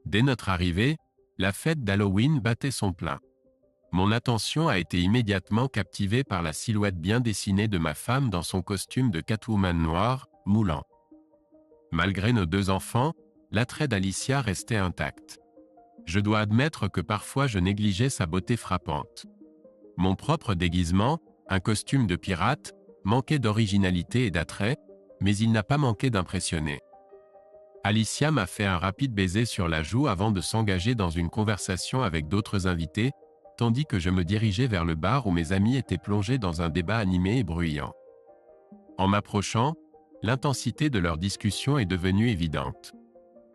Dès notre arrivée, la fête d'Halloween battait son plein. Mon attention a été immédiatement captivée par la silhouette bien dessinée de ma femme dans son costume de Catwoman noir, moulant. Malgré nos 2 enfants, l'attrait d'Alicia restait intact. Je dois admettre que parfois je négligeais sa beauté frappante. Mon propre déguisement, un costume de pirate, manquait d'originalité et d'attrait, mais il n'a pas manqué d'impressionner. Alicia m'a fait un rapide baiser sur la joue avant de s'engager dans une conversation avec d'autres invités, tandis que je me dirigeais vers le bar où mes amis étaient plongés dans un débat animé et bruyant. En m'approchant, l'intensité de leur discussion est devenue évidente.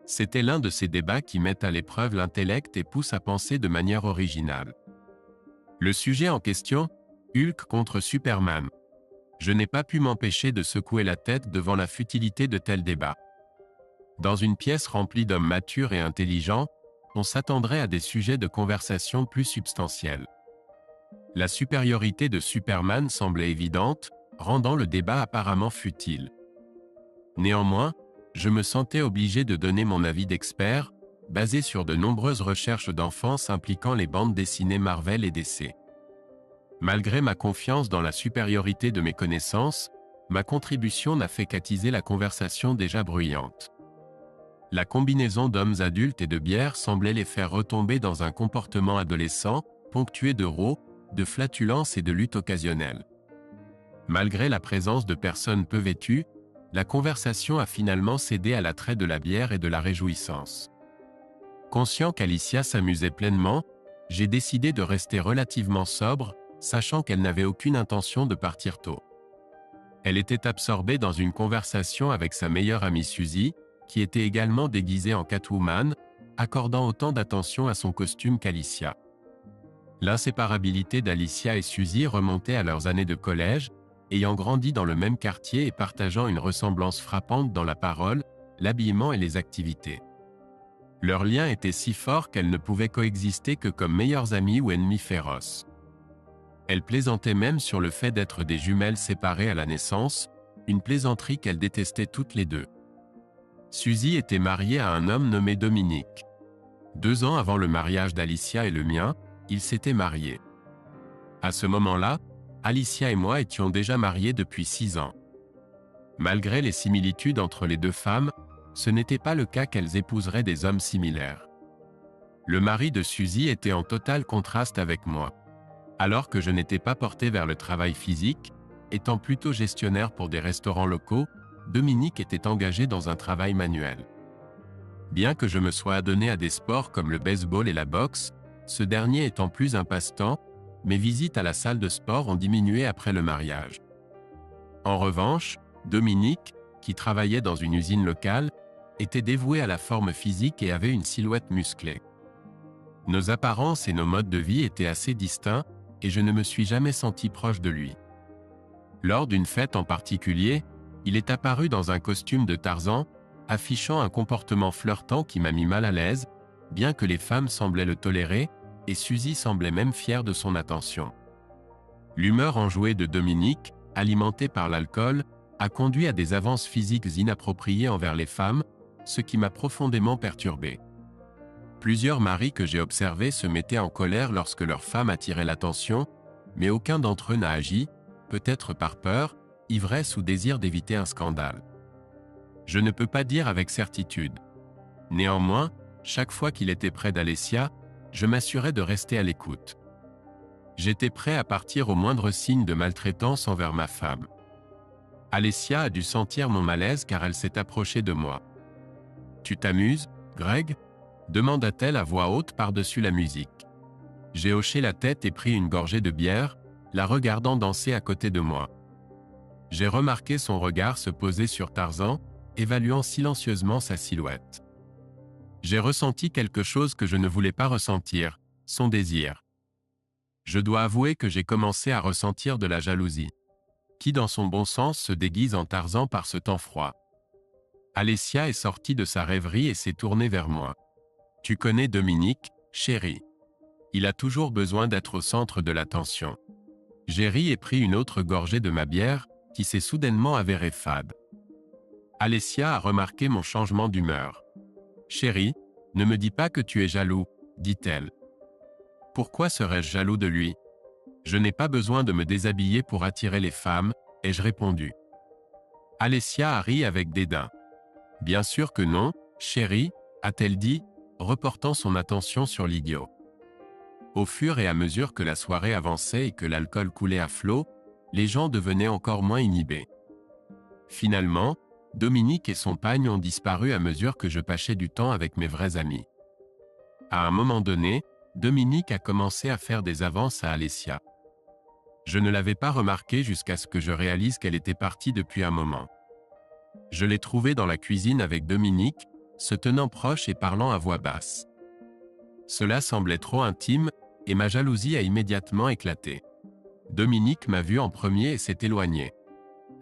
C'était l'un de ces débats qui mettent à l'épreuve l'intellect et poussent à penser de manière originale. Le sujet en question, Hulk contre Superman. Je n'ai pas pu m'empêcher de secouer la tête devant la futilité de tels débats. Dans une pièce remplie d'hommes matures et intelligents, on s'attendrait à des sujets de conversation plus substantiels. La supériorité de Superman semblait évidente, rendant le débat apparemment futile. Néanmoins, je me sentais obligé de donner mon avis d'expert, basé sur de nombreuses recherches d'enfance impliquant les bandes dessinées Marvel et DC. Malgré ma confiance dans la supériorité de mes connaissances, ma contribution n'a fait qu'attiser la conversation déjà bruyante. La combinaison d'hommes adultes et de bière semblait les faire retomber dans un comportement adolescent, ponctué de rots, de flatulences et de luttes occasionnelles. Malgré la présence de personnes peu vêtues, la conversation a finalement cédé à l'attrait de la bière et de la réjouissance. Conscient qu'Alicia s'amusait pleinement, j'ai décidé de rester relativement sobre, sachant qu'elle n'avait aucune intention de partir tôt. Elle était absorbée dans une conversation avec sa meilleure amie Suzy, qui était également déguisée en Catwoman, accordant autant d'attention à son costume qu'Alicia. L'inséparabilité d'Alicia et Suzy remontait à leurs années de collège, ayant grandi dans le même quartier et partageant une ressemblance frappante dans la parole, l'habillement et les activités. Leur lien était si fort qu'elles ne pouvaient coexister que comme meilleures amies ou ennemies féroces. Elles plaisantaient même sur le fait d'être des jumelles séparées à la naissance, une plaisanterie qu'elles détestaient toutes les deux. Suzy était mariée à un homme nommé Dominique. 2 ans avant le mariage d'Alicia et le mien, ils s'étaient mariés. À ce moment-là, Alicia et moi étions déjà mariés depuis 6 ans. Malgré les similitudes entre les 2 femmes, ce n'était pas le cas qu'elles épouseraient des hommes similaires. Le mari de Suzy était en total contraste avec moi. Alors que je n'étais pas porté vers le travail physique, étant plutôt gestionnaire pour des restaurants locaux, Dominique était engagé dans un travail manuel. Bien que je me sois adonné à des sports comme le baseball et la boxe, ce dernier étant plus un passe-temps, mes visites à la salle de sport ont diminué après le mariage. En revanche, Dominique, qui travaillait dans une usine locale, était dévoué à la forme physique et avait une silhouette musclée. Nos apparences et nos modes de vie étaient assez distincts, et je ne me suis jamais senti proche de lui. Lors d'une fête en particulier, il est apparu dans un costume de Tarzan, affichant un comportement flirtant qui m'a mis mal à l'aise, bien que les femmes semblaient le tolérer, et Suzy semblait même fière de son attention. L'humeur enjouée de Dominique, alimentée par l'alcool, a conduit à des avances physiques inappropriées envers les femmes, ce qui m'a profondément perturbé. Plusieurs maris que j'ai observés se mettaient en colère lorsque leur femme attirait l'attention, mais aucun d'entre eux n'a agi, peut-être par peur, ivresse ou désir d'éviter un scandale. Je ne peux pas dire avec certitude. Néanmoins, chaque fois qu'il était près d'Alicia, je m'assurais de rester à l'écoute. J'étais prêt à partir au moindre signe de maltraitance envers ma femme. Alicia a dû sentir mon malaise car elle s'est approchée de moi. « Tu t'amuses, Greg ?» demanda-t-elle à voix haute par-dessus la musique. J'ai hoché la tête et pris une gorgée de bière, la regardant danser à côté de moi. J'ai remarqué son regard se poser sur Tarzan, évaluant silencieusement sa silhouette. J'ai ressenti quelque chose que je ne voulais pas ressentir, son désir. Je dois avouer que j'ai commencé à ressentir de la jalousie. Qui dans son bon sens se déguise en Tarzan par ce temps froid? Alicia est sortie de sa rêverie et s'est tournée vers moi. « Tu connais Dominique, chérie. Il a toujours besoin d'être au centre de l'attention. » J'ai ri et pris une autre gorgée de ma bière, qui s'est soudainement avérée fade. Alicia a remarqué mon changement d'humeur. « Chérie, Ne me dis pas que tu es jaloux, dit-elle. Pourquoi serais-je jaloux de lui? Je n'ai pas besoin de me déshabiller pour attirer les femmes, ai-je répondu. Alessia a ri avec dédain. Bien sûr que non, chérie, a-t-elle dit, reportant son attention sur l'idiot. Au fur et à mesure que la soirée avançait et que l'alcool coulait à flot, les gens devenaient encore moins inhibés. Finalement, Dominique et son pagne ont disparu à mesure que je passais du temps avec mes vrais amis. À un moment donné, Dominique a commencé à faire des avances à Alessia. Je ne l'avais pas remarqué jusqu'à ce que je réalise qu'elle était partie depuis un moment. Je l'ai trouvée dans la cuisine avec Dominique, se tenant proche et parlant à voix basse. Cela semblait trop intime, et ma jalousie a immédiatement éclaté. Dominique m'a vu en premier et s'est éloignée.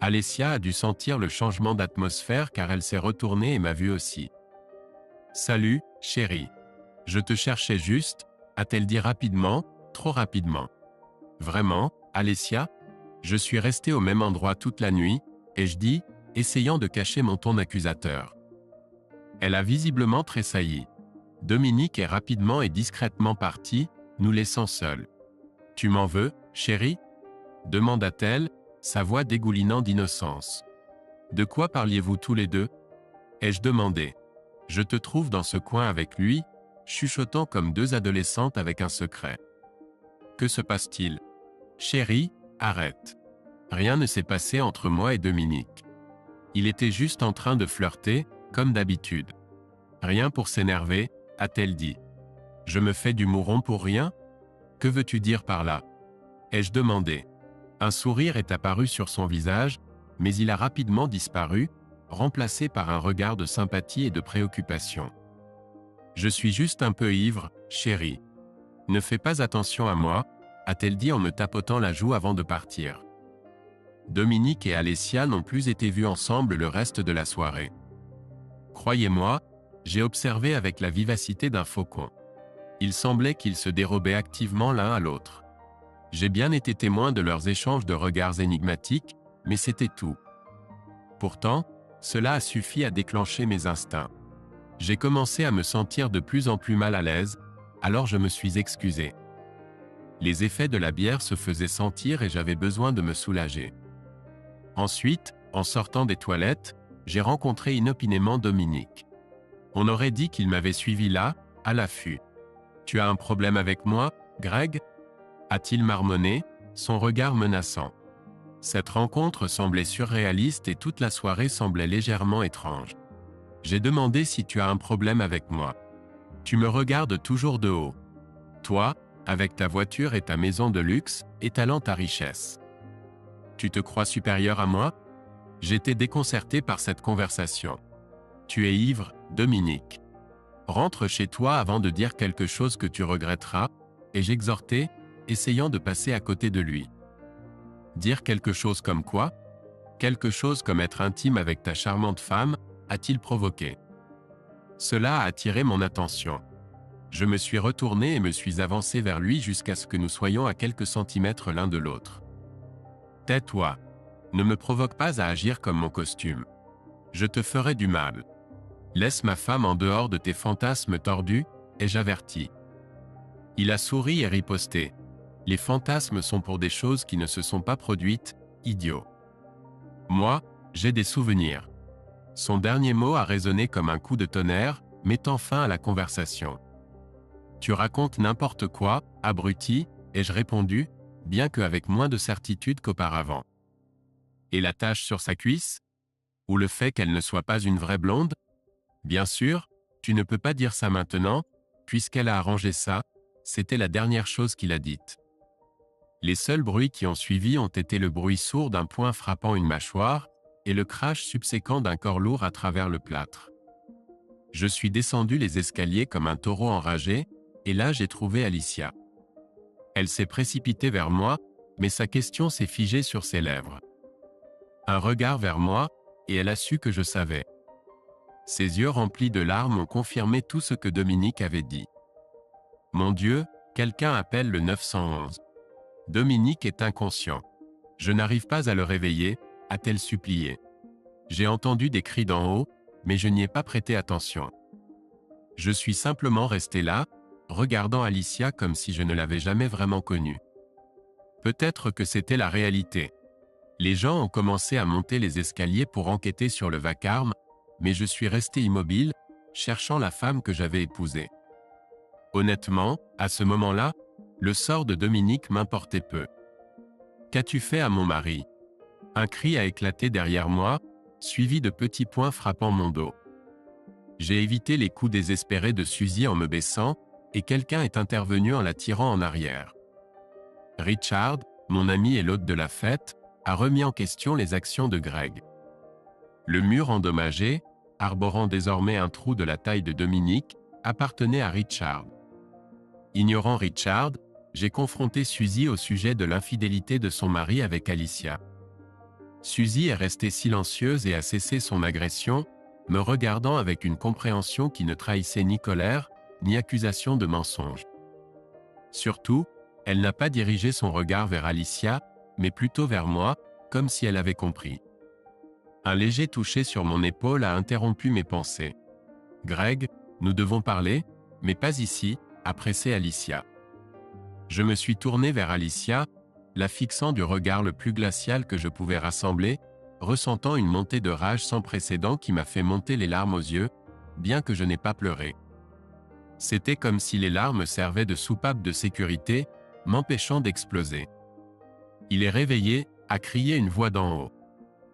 Alessia a dû sentir le changement d'atmosphère car elle s'est retournée et m'a vu aussi. « Salut, chérie. Je te cherchais juste », a-t-elle dit rapidement, trop rapidement. « Vraiment, Alessia ? Je suis resté au même endroit toute la nuit, ai-je dit, essayant de cacher mon ton accusateur. Elle a visiblement tressailli. Dominique est rapidement et discrètement partie, nous laissant seuls. « Tu m'en veux, chérie ?» demanda-t-elle, sa voix dégoulinant d'innocence. « De quoi parliez-vous tous les deux ?» ai-je demandé. « Je te trouve dans ce coin avec lui, chuchotant comme deux adolescentes avec un secret. »« Que se passe-t-il ?»« Chérie, arrête. Rien ne s'est passé entre moi et Dominique. Il était juste en train de flirter, comme d'habitude. Rien pour s'énerver, a-t-elle dit. Je me fais du mouron pour rien ? Que veux-tu dire par là ? ai-je demandé. Un sourire est apparu sur son visage, mais il a rapidement disparu, remplacé par un regard de sympathie et de préoccupation. Je suis juste un peu ivre, chérie. Ne fais pas attention à moi, a-t-elle dit en me tapotant la joue avant de partir. Dominique et Alessia n'ont plus été vus ensemble le reste de la soirée. Croyez-moi, j'ai observé avec la vivacité d'un faucon. Il semblait qu'ils se dérobaient activement l'un à l'autre. J'ai bien été témoin de leurs échanges de regards énigmatiques, mais c'était tout. Pourtant, cela a suffi à déclencher mes instincts. J'ai commencé à me sentir de plus en plus mal à l'aise, alors je me suis excusé. Les effets de la bière se faisaient sentir et j'avais besoin de me soulager. Ensuite, en sortant des toilettes, j'ai rencontré inopinément Dominique. On aurait dit qu'il m'avait suivi là, à l'affût. « Tu as un problème avec moi, Greg ?» a-t-il marmonné, son regard menaçant. Cette rencontre semblait surréaliste et toute la soirée semblait légèrement étrange. J'ai demandé si tu as un problème avec moi. Tu me regardes toujours de haut. Toi, avec ta voiture et ta maison de luxe, étalant ta richesse. Tu te crois supérieur à moi ? J'étais déconcerté par cette conversation. Tu es ivre, Dominique. Rentre chez toi avant de dire quelque chose que tu regretteras, et j'exhortai, essayant de passer à côté de lui. Dire quelque chose comme quoi ? Quelque chose comme être intime avec ta charmante femme, a-t-il provoqué. Cela a attiré mon attention. Je me suis retourné et me suis avancé vers lui jusqu'à ce que nous soyons à quelques centimètres l'un de l'autre. Tais-toi. Ne me provoque pas à agir comme mon costume. Je te ferai du mal. Laisse ma femme en dehors de tes fantasmes tordus, ai-je averti. Il a souri et riposté. Les fantasmes sont pour des choses qui ne se sont pas produites, idiot. Moi, j'ai des souvenirs. Son dernier mot a résonné comme un coup de tonnerre, mettant fin à la conversation. Tu racontes n'importe quoi, abruti, ai-je répondu, bien qu'avec moins de certitude qu'auparavant. Et la tache sur sa cuisse ? Ou le fait qu'elle ne soit pas une vraie blonde ? Bien sûr, tu ne peux pas dire ça maintenant, puisqu'elle a arrangé ça, c'était la dernière chose qu'il a dite. Les seuls bruits qui ont suivi ont été le bruit sourd d'un poing frappant une mâchoire, et le crash subséquent d'un corps lourd à travers le plâtre. Je suis descendu les escaliers comme un taureau enragé, et là j'ai trouvé Alicia. Elle s'est précipitée vers moi, mais sa question s'est figée sur ses lèvres. Un regard vers moi, et elle a su que je savais. Ses yeux remplis de larmes ont confirmé tout ce que Dominique avait dit. Mon Dieu, quelqu'un appelle le 911. Dominique est inconscient. Je n'arrive pas à le réveiller, a-t-elle supplié. J'ai entendu des cris d'en haut, mais je n'y ai pas prêté attention. Je suis simplement resté là, regardant Alicia comme si je ne l'avais jamais vraiment connue. Peut-être que c'était la réalité. Les gens ont commencé à monter les escaliers pour enquêter sur le vacarme, mais je suis resté immobile, cherchant la femme que j'avais épousée. Honnêtement, à ce moment-là, le sort de Dominique m'importait peu. « Qu'as-tu fait à mon mari ?» Un cri a éclaté derrière moi, suivi de petits poings frappant mon dos. J'ai évité les coups désespérés de Suzy en me baissant, et quelqu'un est intervenu en la tirant en arrière. Richard, mon ami et l'hôte de la fête, a remis en question les actions de Greg. Le mur endommagé, arborant désormais un trou de la taille de Dominique, appartenait à Richard. Ignorant Richard, j'ai confronté Suzy au sujet de l'infidélité de son mari avec Alicia. Suzy est restée silencieuse et a cessé son agression, me regardant avec une compréhension qui ne trahissait ni colère, ni accusation de mensonge. Surtout, elle n'a pas dirigé son regard vers Alicia, mais plutôt vers moi, comme si elle avait compris. Un léger toucher sur mon épaule a interrompu mes pensées. « Greg, nous devons parler, mais pas ici », a pressé Alicia. Je me suis tourné vers Alicia, la fixant du regard le plus glacial que je pouvais rassembler, ressentant une montée de rage sans précédent qui m'a fait monter les larmes aux yeux, bien que je n'ai pas pleuré. C'était comme si les larmes servaient de soupape de sécurité, m'empêchant d'exploser. « Il est réveillé », a crié une voix d'en haut.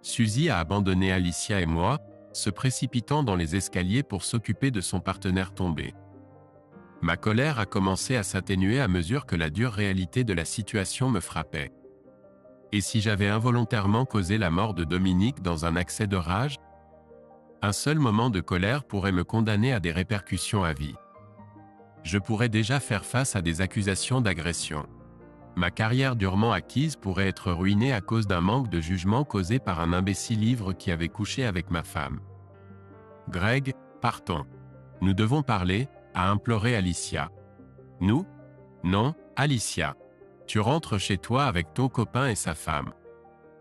Suzy a abandonné Alicia et moi, se précipitant dans les escaliers pour s'occuper de son partenaire tombé. Ma colère a commencé à s'atténuer à mesure que la dure réalité de la situation me frappait. Et si j'avais involontairement causé la mort de Dominique dans un accès de rage? Un seul moment de colère pourrait me condamner à des répercussions à vie. Je pourrais déjà faire face à des accusations d'agression. Ma carrière durement acquise pourrait être ruinée à cause d'un manque de jugement causé par un imbécile ivre qui avait couché avec ma femme. « Greg, partons. Nous devons parler », a imploré Alicia. « Nous ? Non, Alicia. Tu rentres chez toi avec ton copain et sa femme.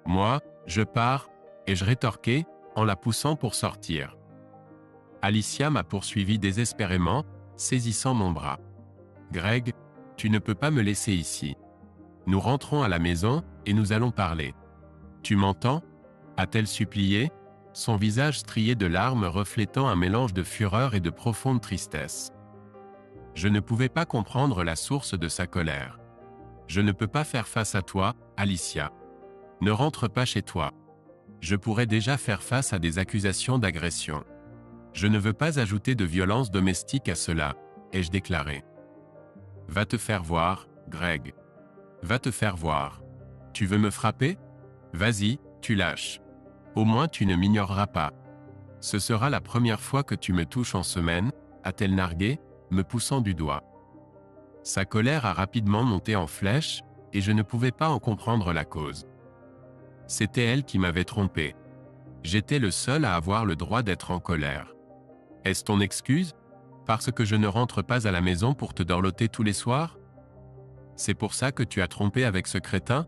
Moi, je pars, » ai-je rétorqué, en la poussant pour sortir. Alicia m'a poursuivi désespérément, saisissant mon bras. « Greg, tu ne peux pas me laisser ici. Nous rentrons à la maison, et nous allons parler. »« Tu m'entends » a-t-elle supplié, son visage strié de larmes reflétant un mélange de fureur et de profonde tristesse. Je ne pouvais pas comprendre la source de sa colère. « Je ne peux pas faire face à toi, Alicia. Ne rentre pas chez toi. Je pourrais déjà faire face à des accusations d'agression. Je ne veux pas ajouter de violence domestique à cela, » ai-je déclaré. « Va te faire voir, Greg. Va te faire voir. Tu veux me frapper? Vas-y, tu lâches. Au moins tu ne m'ignoreras pas. Ce sera la première fois que tu me touches en semaine, » a-t-elle nargué, me poussant du doigt. Sa colère a rapidement monté en flèche, et je ne pouvais pas en comprendre la cause. C'était elle qui m'avait trompé. J'étais le seul à avoir le droit d'être en colère. Est-ce ton excuse? Parce que je ne rentre pas à la maison pour te dorloter tous les soirs? C'est pour ça que tu as trompé avec ce crétin?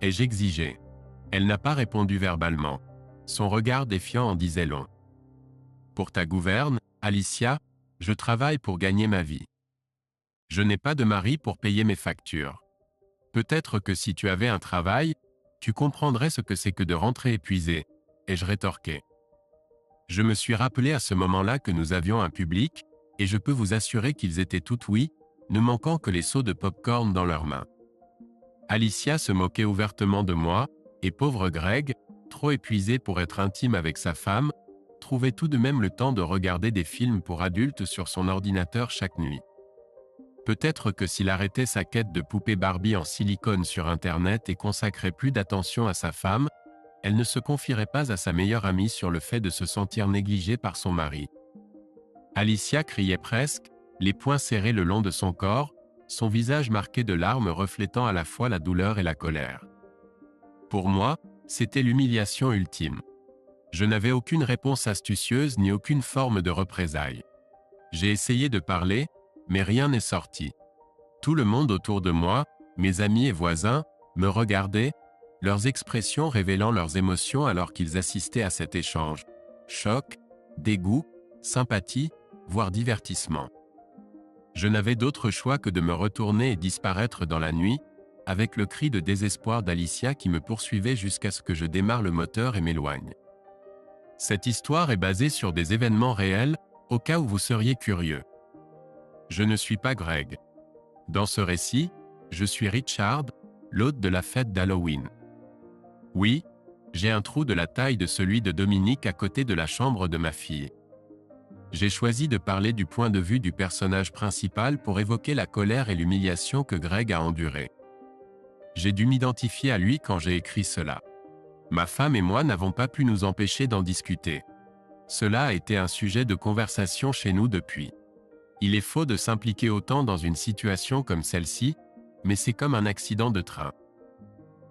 Ai-je exigé. Elle n'a pas répondu verbalement. Son regard défiant en disait long. Pour ta gouverne, Alicia, je travaille pour gagner ma vie. Je n'ai pas de mari pour payer mes factures. Peut-être que si tu avais un travail, tu comprendrais ce que c'est que de rentrer épuisé, ai-je rétorqué. Je me suis rappelé à ce moment-là que nous avions un public, et je peux vous assurer qu'ils étaient tout oui, ne manquant que les seaux de pop-corn dans leurs mains. Alicia se moquait ouvertement de moi, et pauvre Greg, trop épuisé pour être intime avec sa femme, trouvait tout de même le temps de regarder des films pour adultes sur son ordinateur chaque nuit. Peut-être que s'il arrêtait sa quête de poupée Barbie en silicone sur Internet et consacrait plus d'attention à sa femme, elle ne se confierait pas à sa meilleure amie sur le fait de se sentir négligée par son mari. Alicia criait presque, les poings serrés le long de son corps, son visage marqué de larmes reflétant à la fois la douleur et la colère. Pour moi, c'était l'humiliation ultime. Je n'avais aucune réponse astucieuse ni aucune forme de représailles. J'ai essayé de parler, mais rien n'est sorti. Tout le monde autour de moi, mes amis et voisins, me regardaient, leurs expressions révélant leurs émotions alors qu'ils assistaient à cet échange. Choc, dégoût, sympathie, voire divertissement. Je n'avais d'autre choix que de me retourner et disparaître dans la nuit, avec le cri de désespoir d'Alicia qui me poursuivait jusqu'à ce que je démarre le moteur et m'éloigne. Cette histoire est basée sur des événements réels, au cas où vous seriez curieux. Je ne suis pas Greg. Dans ce récit, je suis Richard, l'hôte de la fête d'Halloween. Oui, j'ai un trou de la taille de celui de Dominique à côté de la chambre de ma fille. J'ai choisi de parler du point de vue du personnage principal pour évoquer la colère et l'humiliation que Greg a endurées. J'ai dû m'identifier à lui quand j'ai écrit cela. Ma femme et moi n'avons pas pu nous empêcher d'en discuter. Cela a été un sujet de conversation chez nous depuis. Il est faux de s'impliquer autant dans une situation comme celle-ci, mais c'est comme un accident de train.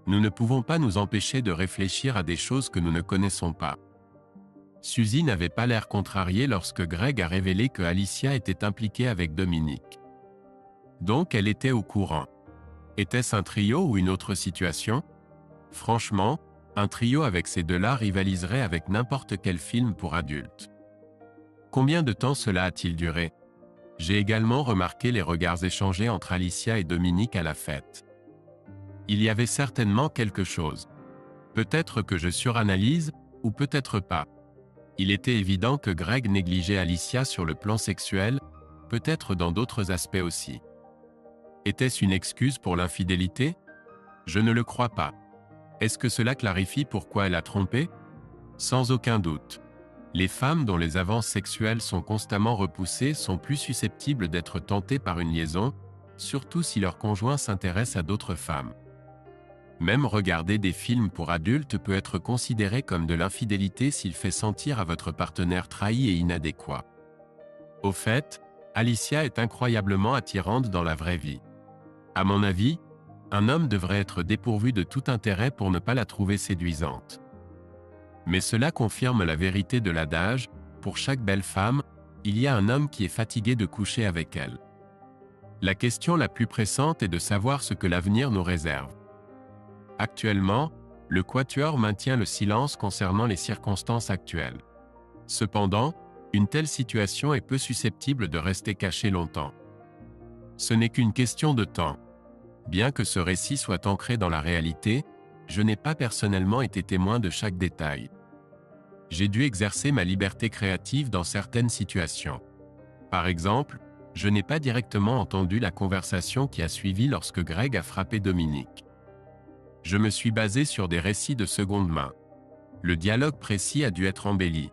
Nous ne pouvons pas nous empêcher de réfléchir à des choses que nous ne connaissons pas. Suzy n'avait pas l'air contrariée lorsque Greg a révélé que Alicia était impliquée avec Dominique. Donc elle était au courant. Était-ce un trio ou une autre situation? Franchement, un trio avec ces deux-là rivaliserait avec n'importe quel film pour adultes. Combien de temps cela a-t-il duré? J'ai également remarqué les regards échangés entre Alicia et Dominique à la fête. Il y avait certainement quelque chose. Peut-être que je suranalyse, ou peut-être pas. Il était évident que Greg négligeait Alicia sur le plan sexuel, peut-être dans d'autres aspects aussi. Était-ce une excuse pour l'infidélité? Je ne le crois pas. Est-ce que cela clarifie pourquoi elle a trompé? Sans aucun doute. Les femmes dont les avances sexuelles sont constamment repoussées sont plus susceptibles d'être tentées par une liaison, surtout si leur conjoint s'intéresse à d'autres femmes. Même regarder des films pour adultes peut être considéré comme de l'infidélité s'il fait sentir à votre partenaire trahi et inadéquat. Au fait, Alicia est incroyablement attirante dans la vraie vie. À mon avis, un homme devrait être dépourvu de tout intérêt pour ne pas la trouver séduisante. Mais cela confirme la vérité de l'adage, pour chaque belle femme, il y a un homme qui est fatigué de coucher avec elle. La question la plus pressante est de savoir ce que l'avenir nous réserve. Actuellement, le Quatuor maintient le silence concernant les circonstances actuelles. Cependant, une telle situation est peu susceptible de rester cachée longtemps. Ce n'est qu'une question de temps. Bien que ce récit soit ancré dans la réalité, je n'ai pas personnellement été témoin de chaque détail. J'ai dû exercer ma liberté créative dans certaines situations. Par exemple, je n'ai pas directement entendu la conversation qui a suivi lorsque Greg a frappé Dominique. Je me suis basé sur des récits de seconde main. Le dialogue précis a dû être embelli.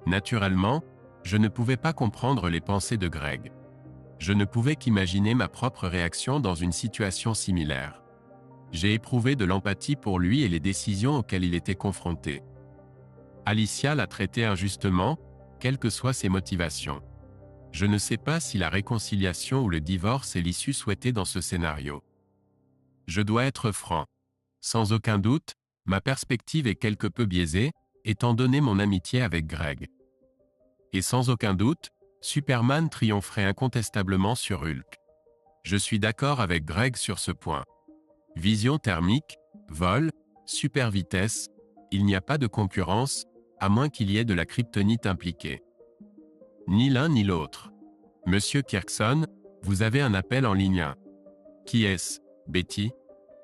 Naturellement, je ne pouvais pas comprendre les pensées de Greg. Je ne pouvais qu'imaginer ma propre réaction dans une situation similaire. J'ai éprouvé de l'empathie pour lui et les décisions auxquelles il était confronté. Alicia l'a traité injustement, quelles que soient ses motivations. Je ne sais pas si la réconciliation ou le divorce est l'issue souhaitée dans ce scénario. Je dois être franc. Sans aucun doute, ma perspective est quelque peu biaisée, étant donné mon amitié avec Greg. Et sans aucun doute, Superman triompherait incontestablement sur Hulk. Je suis d'accord avec Greg sur ce point. Vision thermique, vol, super vitesse, il n'y a pas de concurrence, à moins qu'il y ait de la kryptonite impliquée. Ni l'un ni l'autre. Monsieur Kirkson, vous avez un appel en ligne 1. Qui est-ce, Betty?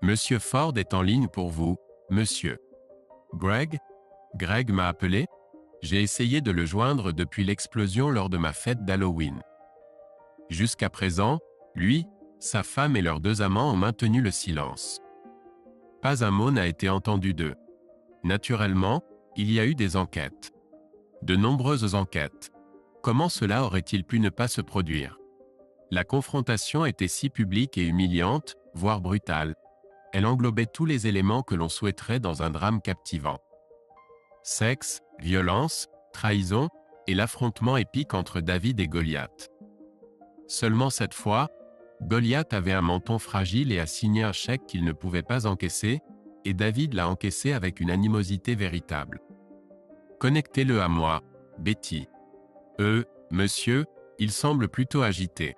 Monsieur Ford est en ligne pour vous, monsieur. Greg? Greg m'a appelé? J'ai essayé de le joindre depuis l'explosion lors de ma fête d'Halloween. Jusqu'à présent, lui, sa femme et leurs deux amants ont maintenu le silence. Pas un mot n'a été entendu d'eux. Naturellement, il y a eu des enquêtes. De nombreuses enquêtes. Comment cela aurait-il pu ne pas se produire? La confrontation était si publique et humiliante, voire brutale. Elle englobait tous les éléments que l'on souhaiterait dans un drame captivant. Sexe, violence, trahison, et l'affrontement épique entre David et Goliath. Seulement cette fois, Goliath avait un menton fragile et a signé un chèque qu'il ne pouvait pas encaisser, et David l'a encaissé avec une animosité véritable. Connectez-le à moi, Betty. Monsieur, il semble plutôt agité.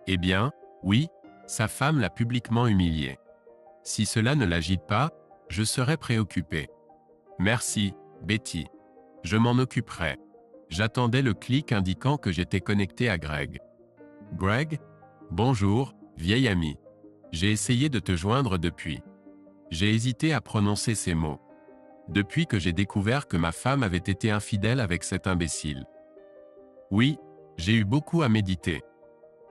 Eh bien, oui, sa femme l'a publiquement humilié. Si cela ne l'agite pas, je serai préoccupé. Merci, Betty. Je m'en occuperai. J'attendais le clic indiquant que j'étais connecté à Greg. Greg? Bonjour, vieil ami. J'ai essayé de te joindre depuis. J'ai hésité à prononcer ces mots. Depuis que j'ai découvert que ma femme avait été infidèle avec cet imbécile. Oui, j'ai eu beaucoup à méditer.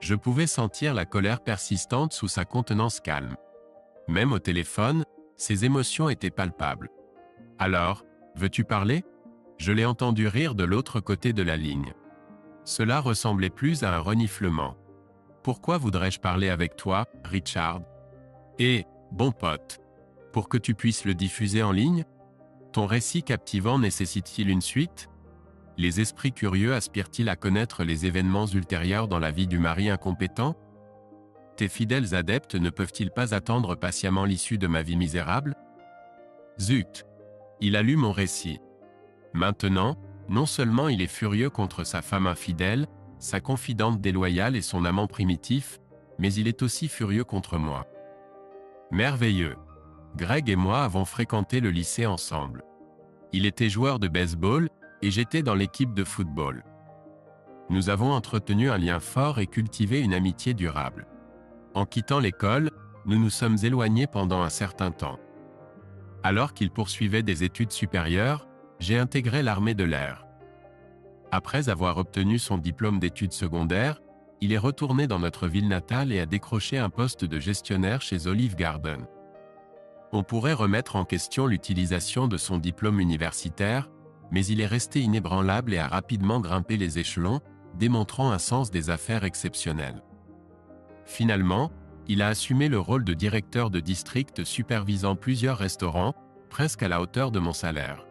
Je pouvais sentir la colère persistante sous sa contenance calme. Même au téléphone, ses émotions étaient palpables. Alors, veux-tu parler? Je l'ai entendu rire de l'autre côté de la ligne. Cela ressemblait plus à un reniflement. Pourquoi voudrais-je parler avec toi, Richard? Et, bon pote, pour que tu puisses le diffuser en ligne? Ton récit captivant nécessite-t-il une suite? Les esprits curieux aspirent-ils à connaître les événements ultérieurs dans la vie du mari incompétent? Tes fidèles adeptes ne peuvent-ils pas attendre patiemment l'issue de ma vie misérable? Zut! Il a lu mon récit. Maintenant, non seulement il est furieux contre sa femme infidèle, sa confidente déloyale et son amant primitif, mais il est aussi furieux contre moi. Merveilleux! Greg et moi avons fréquenté le lycée ensemble. Il était joueur de baseball et j'étais dans l'équipe de football. Nous avons entretenu un lien fort et cultivé une amitié durable. En quittant l'école, nous nous sommes éloignés pendant un certain temps. Alors qu'il poursuivait des études supérieures, j'ai intégré l'armée de l'air. Après avoir obtenu son diplôme d'études secondaires, il est retourné dans notre ville natale et a décroché un poste de gestionnaire chez Olive Garden. On pourrait remettre en question l'utilisation de son diplôme universitaire, mais il est resté inébranlable et a rapidement grimpé les échelons, démontrant un sens des affaires exceptionnel. Finalement, il a assumé le rôle de directeur de district supervisant plusieurs restaurants, presque à la hauteur de mon salaire.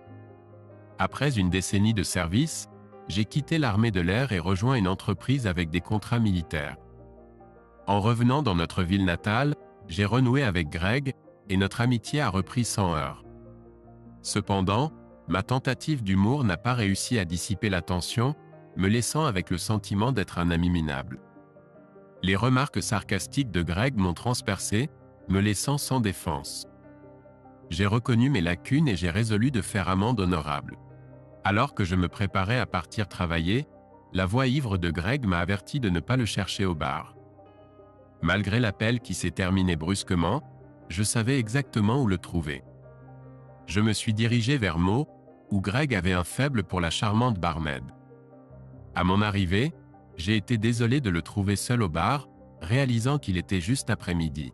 Après une décennie de service, j'ai quitté l'armée de l'air et rejoint une entreprise avec des contrats militaires. En revenant dans notre ville natale, j'ai renoué avec Greg, et notre amitié a repris sans heurts. Cependant, ma tentative d'humour n'a pas réussi à dissiper la tension, me laissant avec le sentiment d'être un ami minable. Les remarques sarcastiques de Greg m'ont transpercé, me laissant sans défense. J'ai reconnu mes lacunes et j'ai résolu de faire amende honorable. Alors que je me préparais à partir travailler, la voix ivre de Greg m'a averti de ne pas le chercher au bar. Malgré l'appel qui s'est terminé brusquement, je savais exactement où le trouver. Je me suis dirigé vers Mo, où Greg avait un faible pour la charmante barmaid. À mon arrivée, j'ai été désolé de le trouver seul au bar, réalisant qu'il était juste après-midi.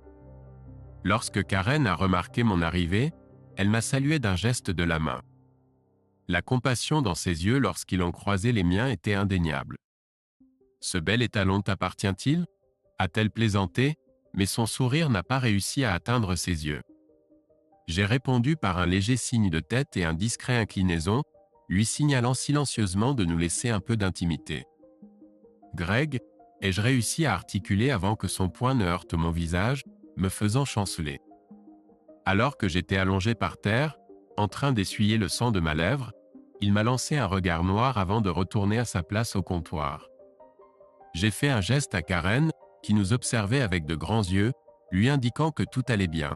Lorsque Karen a remarqué mon arrivée, elle m'a salué d'un geste de la main. La compassion dans ses yeux lorsqu'ils ont croisé les miens était indéniable. « Ce bel étalon t'appartient-il » a-t-elle plaisanté, mais son sourire n'a pas réussi à atteindre ses yeux. J'ai répondu par un léger signe de tête et un discret inclinaison, lui signalant silencieusement de nous laisser un peu d'intimité. « Greg » ai-je réussi à articuler avant que son poing ne heurte mon visage, me faisant chanceler. Alors que j'étais allongé par terre, en train d'essuyer le sang de ma lèvre, il m'a lancé un regard noir avant de retourner à sa place au comptoir. J'ai fait un geste à Karen, qui nous observait avec de grands yeux, lui indiquant que tout allait bien.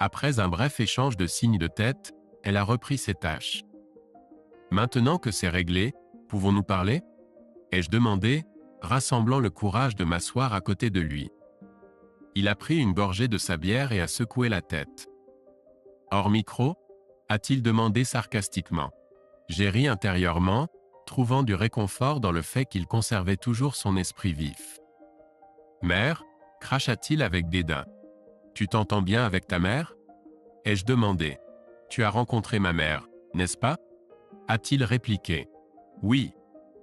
Après un bref échange de signes de tête, elle a repris ses tâches. « Maintenant que c'est réglé, pouvons-nous parler » ai-je demandé, rassemblant le courage de m'asseoir à côté de lui. Il a pris une gorgée de sa bière et a secoué la tête. « Hors micro » a-t-il demandé sarcastiquement. J'ai ri intérieurement, trouvant du réconfort dans le fait qu'il conservait toujours son esprit vif. « Mère » cracha-t-il avec dédain. « Tu t'entends bien avec ta mère » ai-je demandé. « Tu as rencontré ma mère, n'est-ce pas » a-t-il répliqué. « Oui.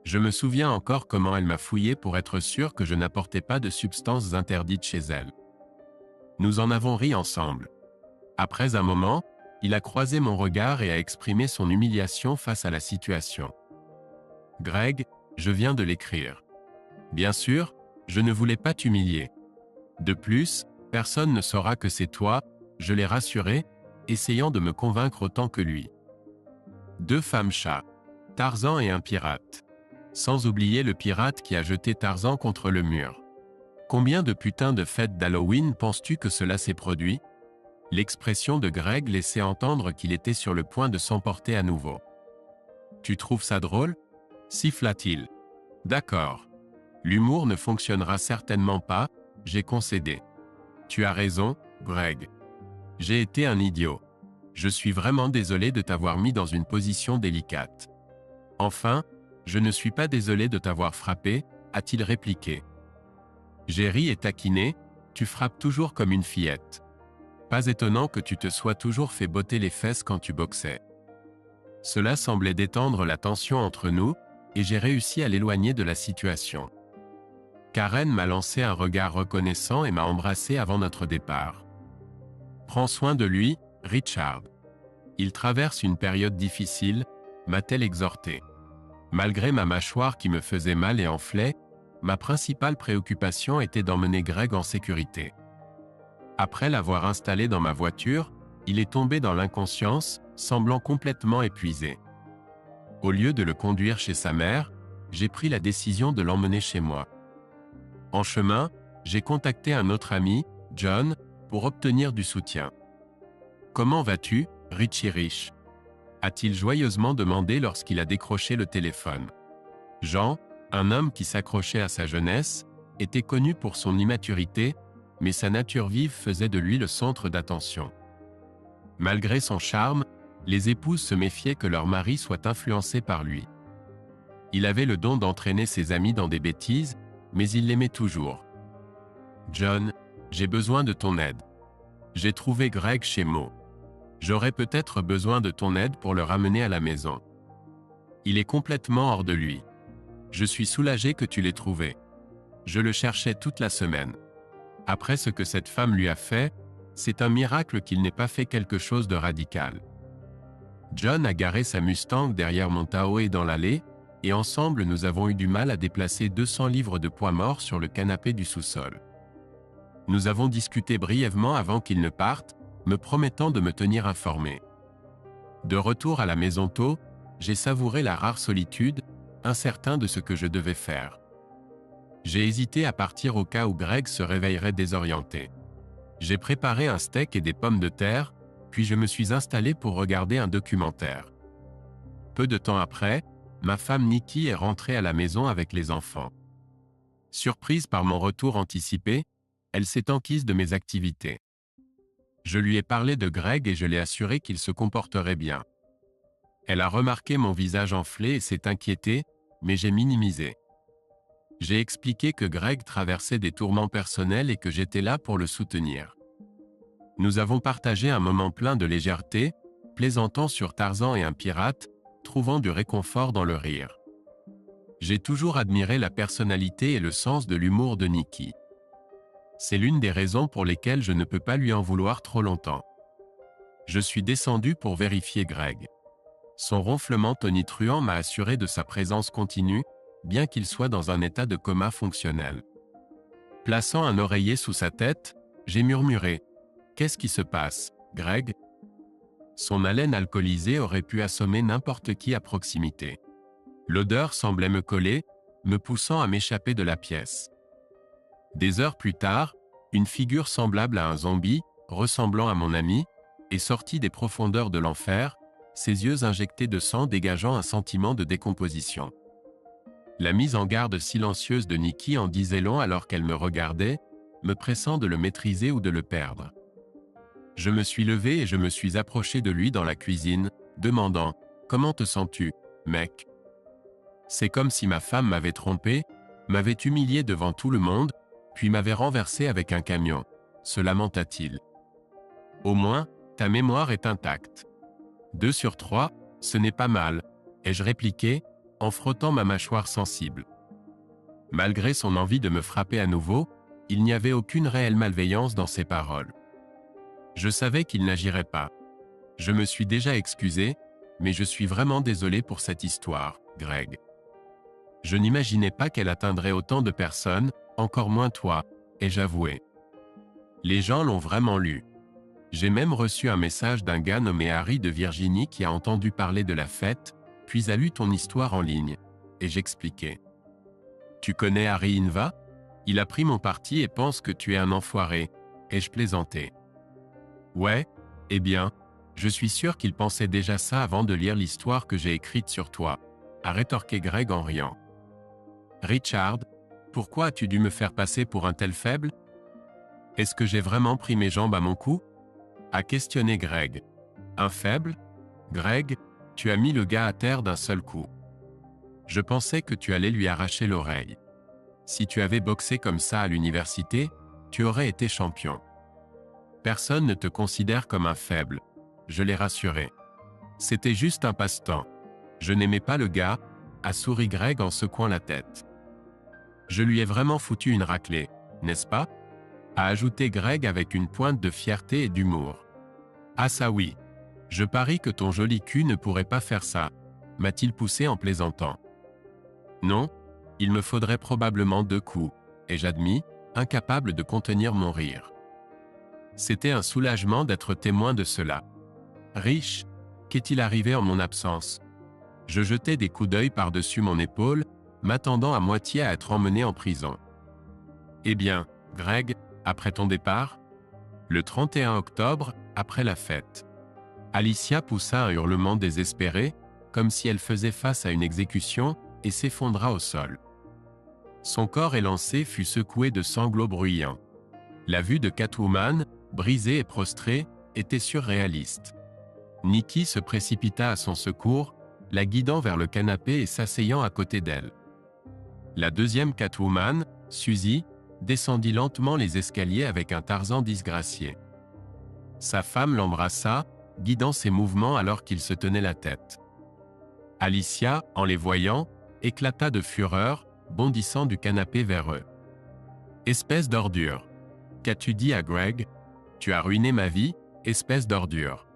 Je me souviens encore comment elle m'a fouillé pour être sûr que je n'apportais pas de substances interdites chez elle. Nous en avons ri ensemble. Après un moment, il a croisé mon regard et a exprimé son humiliation face à la situation. « Greg, je viens de l'écrire. Bien sûr, je ne voulais pas t'humilier. De plus, personne ne saura que c'est toi, je l'ai rassuré, essayant de me convaincre autant que lui. 2 femmes-chats, Tarzan et un pirate. Sans oublier le pirate qui a jeté Tarzan contre le mur. Combien de putains de fêtes d'Halloween penses-tu que cela s'est produit » L'expression de Greg laissait entendre qu'il était sur le point de s'emporter à nouveau. « Tu trouves ça drôle » Siffla-t-il. D'accord. L'humour ne fonctionnera certainement pas, j'ai concédé. Tu as raison, Greg. J'ai été un idiot. Je suis vraiment désolé de t'avoir mis dans une position délicate. Enfin, je ne suis pas désolé de t'avoir frappé, a-t-il répliqué. J'ai ri et taquiné, tu frappes toujours comme une fillette. Pas étonnant que tu te sois toujours fait botter les fesses quand tu boxais. Cela semblait détendre la tension entre nous, et j'ai réussi à l'éloigner de la situation. Karen m'a lancé un regard reconnaissant et m'a embrassé avant notre départ. Prends soin de lui, Richard. Il traverse une période difficile, m'a-t-elle exhorté. Malgré ma mâchoire qui me faisait mal et enflait, ma principale préoccupation était d'emmener Greg en sécurité. Après l'avoir installé dans ma voiture, il est tombé dans l'inconscience, semblant complètement épuisé. Au lieu de le conduire chez sa mère, j'ai pris la décision de l'emmener chez moi. En chemin, j'ai contacté un autre ami, John, pour obtenir du soutien. « Comment vas-tu, Richie Rich ?» a-t-il joyeusement demandé lorsqu'il a décroché le téléphone. Jean, un homme qui s'accrochait à sa jeunesse, était connu pour son immaturité, mais sa nature vive faisait de lui le centre d'attention. Malgré son charme, les épouses se méfiaient que leur mari soit influencé par lui. Il avait le don d'entraîner ses amis dans des bêtises, mais il l'aimait toujours. « John, j'ai besoin de ton aide. J'ai trouvé Greg chez Mo. J'aurais peut-être besoin de ton aide pour le ramener à la maison. Il est complètement hors de lui. Je suis soulagé que tu l'aies trouvé. Je le cherchais toute la semaine. Après ce que cette femme lui a fait, c'est un miracle qu'il n'ait pas fait quelque chose de radical. » John a garé sa Mustang derrière mon Tahoe dans l'allée, et ensemble nous avons eu du mal à déplacer 200 livres de poids morts sur le canapé du sous-sol. Nous avons discuté brièvement avant qu'il ne parte, me promettant de me tenir informé. De retour à la maison tôt, j'ai savouré la rare solitude, incertain de ce que je devais faire. J'ai hésité à partir au cas où Greg se réveillerait désorienté. J'ai préparé un steak et des pommes de terre, puis je me suis installé pour regarder un documentaire. Peu de temps après, ma femme Nikki est rentrée à la maison avec les enfants. Surprise par mon retour anticipé, elle s'est enquise de mes activités. Je lui ai parlé de Greg et je l'ai assuré qu'il se comporterait bien. Elle a remarqué mon visage enflé et s'est inquiétée, mais j'ai minimisé. J'ai expliqué que Greg traversait des tourments personnels et que j'étais là pour le soutenir. Nous avons partagé un moment plein de légèreté, plaisantant sur Tarzan et un pirate, trouvant du réconfort dans le rire. J'ai toujours admiré la personnalité et le sens de l'humour de Nikki. C'est l'une des raisons pour lesquelles je ne peux pas lui en vouloir trop longtemps. Je suis descendu pour vérifier Greg. Son ronflement tonitruant m'a assuré de sa présence continue, bien qu'il soit dans un état de coma fonctionnel. Plaçant un oreiller sous sa tête, j'ai murmuré « Qu'est-ce qui se passe, Greg ?» Son haleine alcoolisée aurait pu assommer n'importe qui à proximité. L'odeur semblait me coller, me poussant à m'échapper de la pièce. Des heures plus tard, une figure semblable à un zombie, ressemblant à mon ami, est sortie des profondeurs de l'enfer, ses yeux injectés de sang dégageant un sentiment de décomposition. La mise en garde silencieuse de Nikki en disait long alors qu'elle me regardait, me pressant de le maîtriser ou de le perdre. Je me suis levé et je me suis approché de lui dans la cuisine, demandant « Comment te sens-tu, mec ?» C'est comme si ma femme m'avait trompé, m'avait humilié devant tout le monde, puis m'avait renversé avec un camion, se lamenta-t-il. Au moins, ta mémoire est intacte. 2 sur 3, ce n'est pas mal, ai-je répliqué, en frottant ma mâchoire sensible. Malgré son envie de me frapper à nouveau, il n'y avait aucune réelle malveillance dans ses paroles. Je savais qu'il n'agirait pas. Je me suis déjà excusé, mais je suis vraiment désolé pour cette histoire, Greg. Je n'imaginais pas qu'elle atteindrait autant de personnes, encore moins toi, ai-je avoué. Les gens l'ont vraiment lu. J'ai même reçu un message d'un gars nommé Harry de Virginie qui a entendu parler de la fête, puis a lu ton histoire en ligne, et j'expliquais. Tu connais Harry Inva? Il a pris mon parti et pense que tu es un enfoiré, ai-je plaisanté. Ouais, eh bien, je suis sûr qu'il pensait déjà ça avant de lire l'histoire que j'ai écrite sur toi. a rétorqué Greg en riant. Richard, pourquoi as-tu dû me faire passer pour un tel faible? Est-ce que j'ai vraiment pris mes jambes à mon cou? A questionné Greg. Un faible? Greg, tu as mis le gars à terre d'un seul coup. Je pensais que tu allais lui arracher l'oreille. Si tu avais boxé comme ça à l'université, tu aurais été champion. Personne ne te considère comme un faible, je l'ai rassuré. C'était juste un passe-temps. Je n'aimais pas le gars, a souri Greg en secouant la tête. Je lui ai vraiment foutu une raclée, n'est-ce pas? A ajouté Greg avec une pointe de fierté et d'humour. Ah ça oui. Je parie que ton joli cul ne pourrait pas faire ça, m'a-t-il poussé en plaisantant. Non, il me faudrait probablement 2 coups, ai-je admis, incapable de contenir mon rire. C'était un soulagement d'être témoin de cela. Rich, qu'est-il arrivé en mon absence? Je jetai des coups d'œil par-dessus mon épaule, m'attendant à moitié à être emmené en prison. Eh bien, Greg, après ton départ? Le 31 octobre, après la fête. Alicia poussa un hurlement désespéré, comme si elle faisait face à une exécution, et s'effondra au sol. Son corps élancé fut secoué de sanglots bruyants. La vue de Catwoman, brisée et prostrée, était surréaliste. Nikki se précipita à son secours, la guidant vers le canapé et s'asseyant à côté d'elle. La deuxième Catwoman, Suzy, descendit lentement les escaliers avec un Tarzan disgracié. Sa femme l'embrassa, guidant ses mouvements alors qu'il se tenait la tête. Alicia, en les voyant, éclata de fureur, bondissant du canapé vers eux. « Espèce d'ordure! Qu'as-tu dit à Greg? Tu as ruiné ma vie, espèce d'ordure! »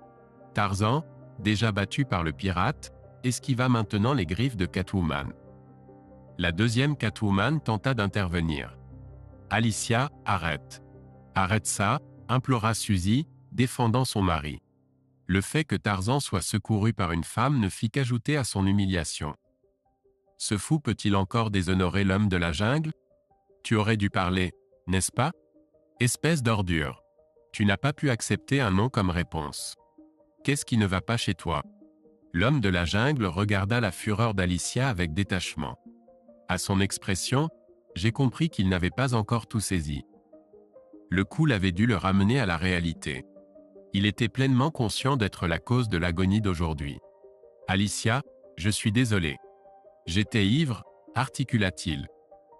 Tarzan, déjà battu par le pirate, esquiva maintenant les griffes de Catwoman. La deuxième Catwoman tenta d'intervenir. « Alicia, arrête! Arrête ça, implora Suzy, défendant son mari. Le fait que Tarzan soit secouru par une femme ne fit qu'ajouter à son humiliation. Ce fou peut-il encore déshonorer l'homme de la jungle? Tu aurais dû parler, n'est-ce pas? Espèce d'ordure. Tu n'as pas pu accepter un non comme réponse. Qu'est-ce qui ne va pas chez toi? L'homme de la jungle regarda la fureur d'Alicia avec détachement. À son expression, j'ai compris qu'il n'avait pas encore tout saisi. Le coup l'avait dû le ramener à la réalité. Il était pleinement conscient d'être la cause de l'agonie d'aujourd'hui. Alicia, je suis désolé. J'étais ivre, articula-t-il.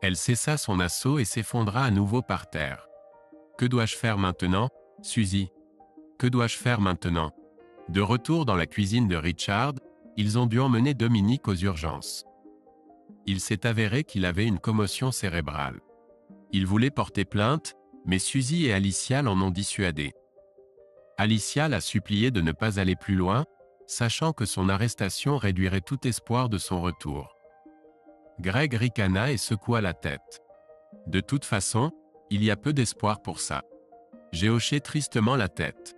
Elle cessa son assaut et s'effondra à nouveau par terre. Que dois-je faire maintenant, Suzy? Que dois-je faire maintenant? De retour dans la cuisine de Richard, ils ont dû emmener Dominique aux urgences. Il s'est avéré qu'il avait une commotion cérébrale. Il voulait porter plainte, mais Suzy et Alicia l'en ont dissuadé. Alicia l'a supplié de ne pas aller plus loin, sachant que son arrestation réduirait tout espoir de son retour. Greg ricana et secoua la tête. De toute façon, il y a peu d'espoir pour ça. J'ai hoché tristement la tête.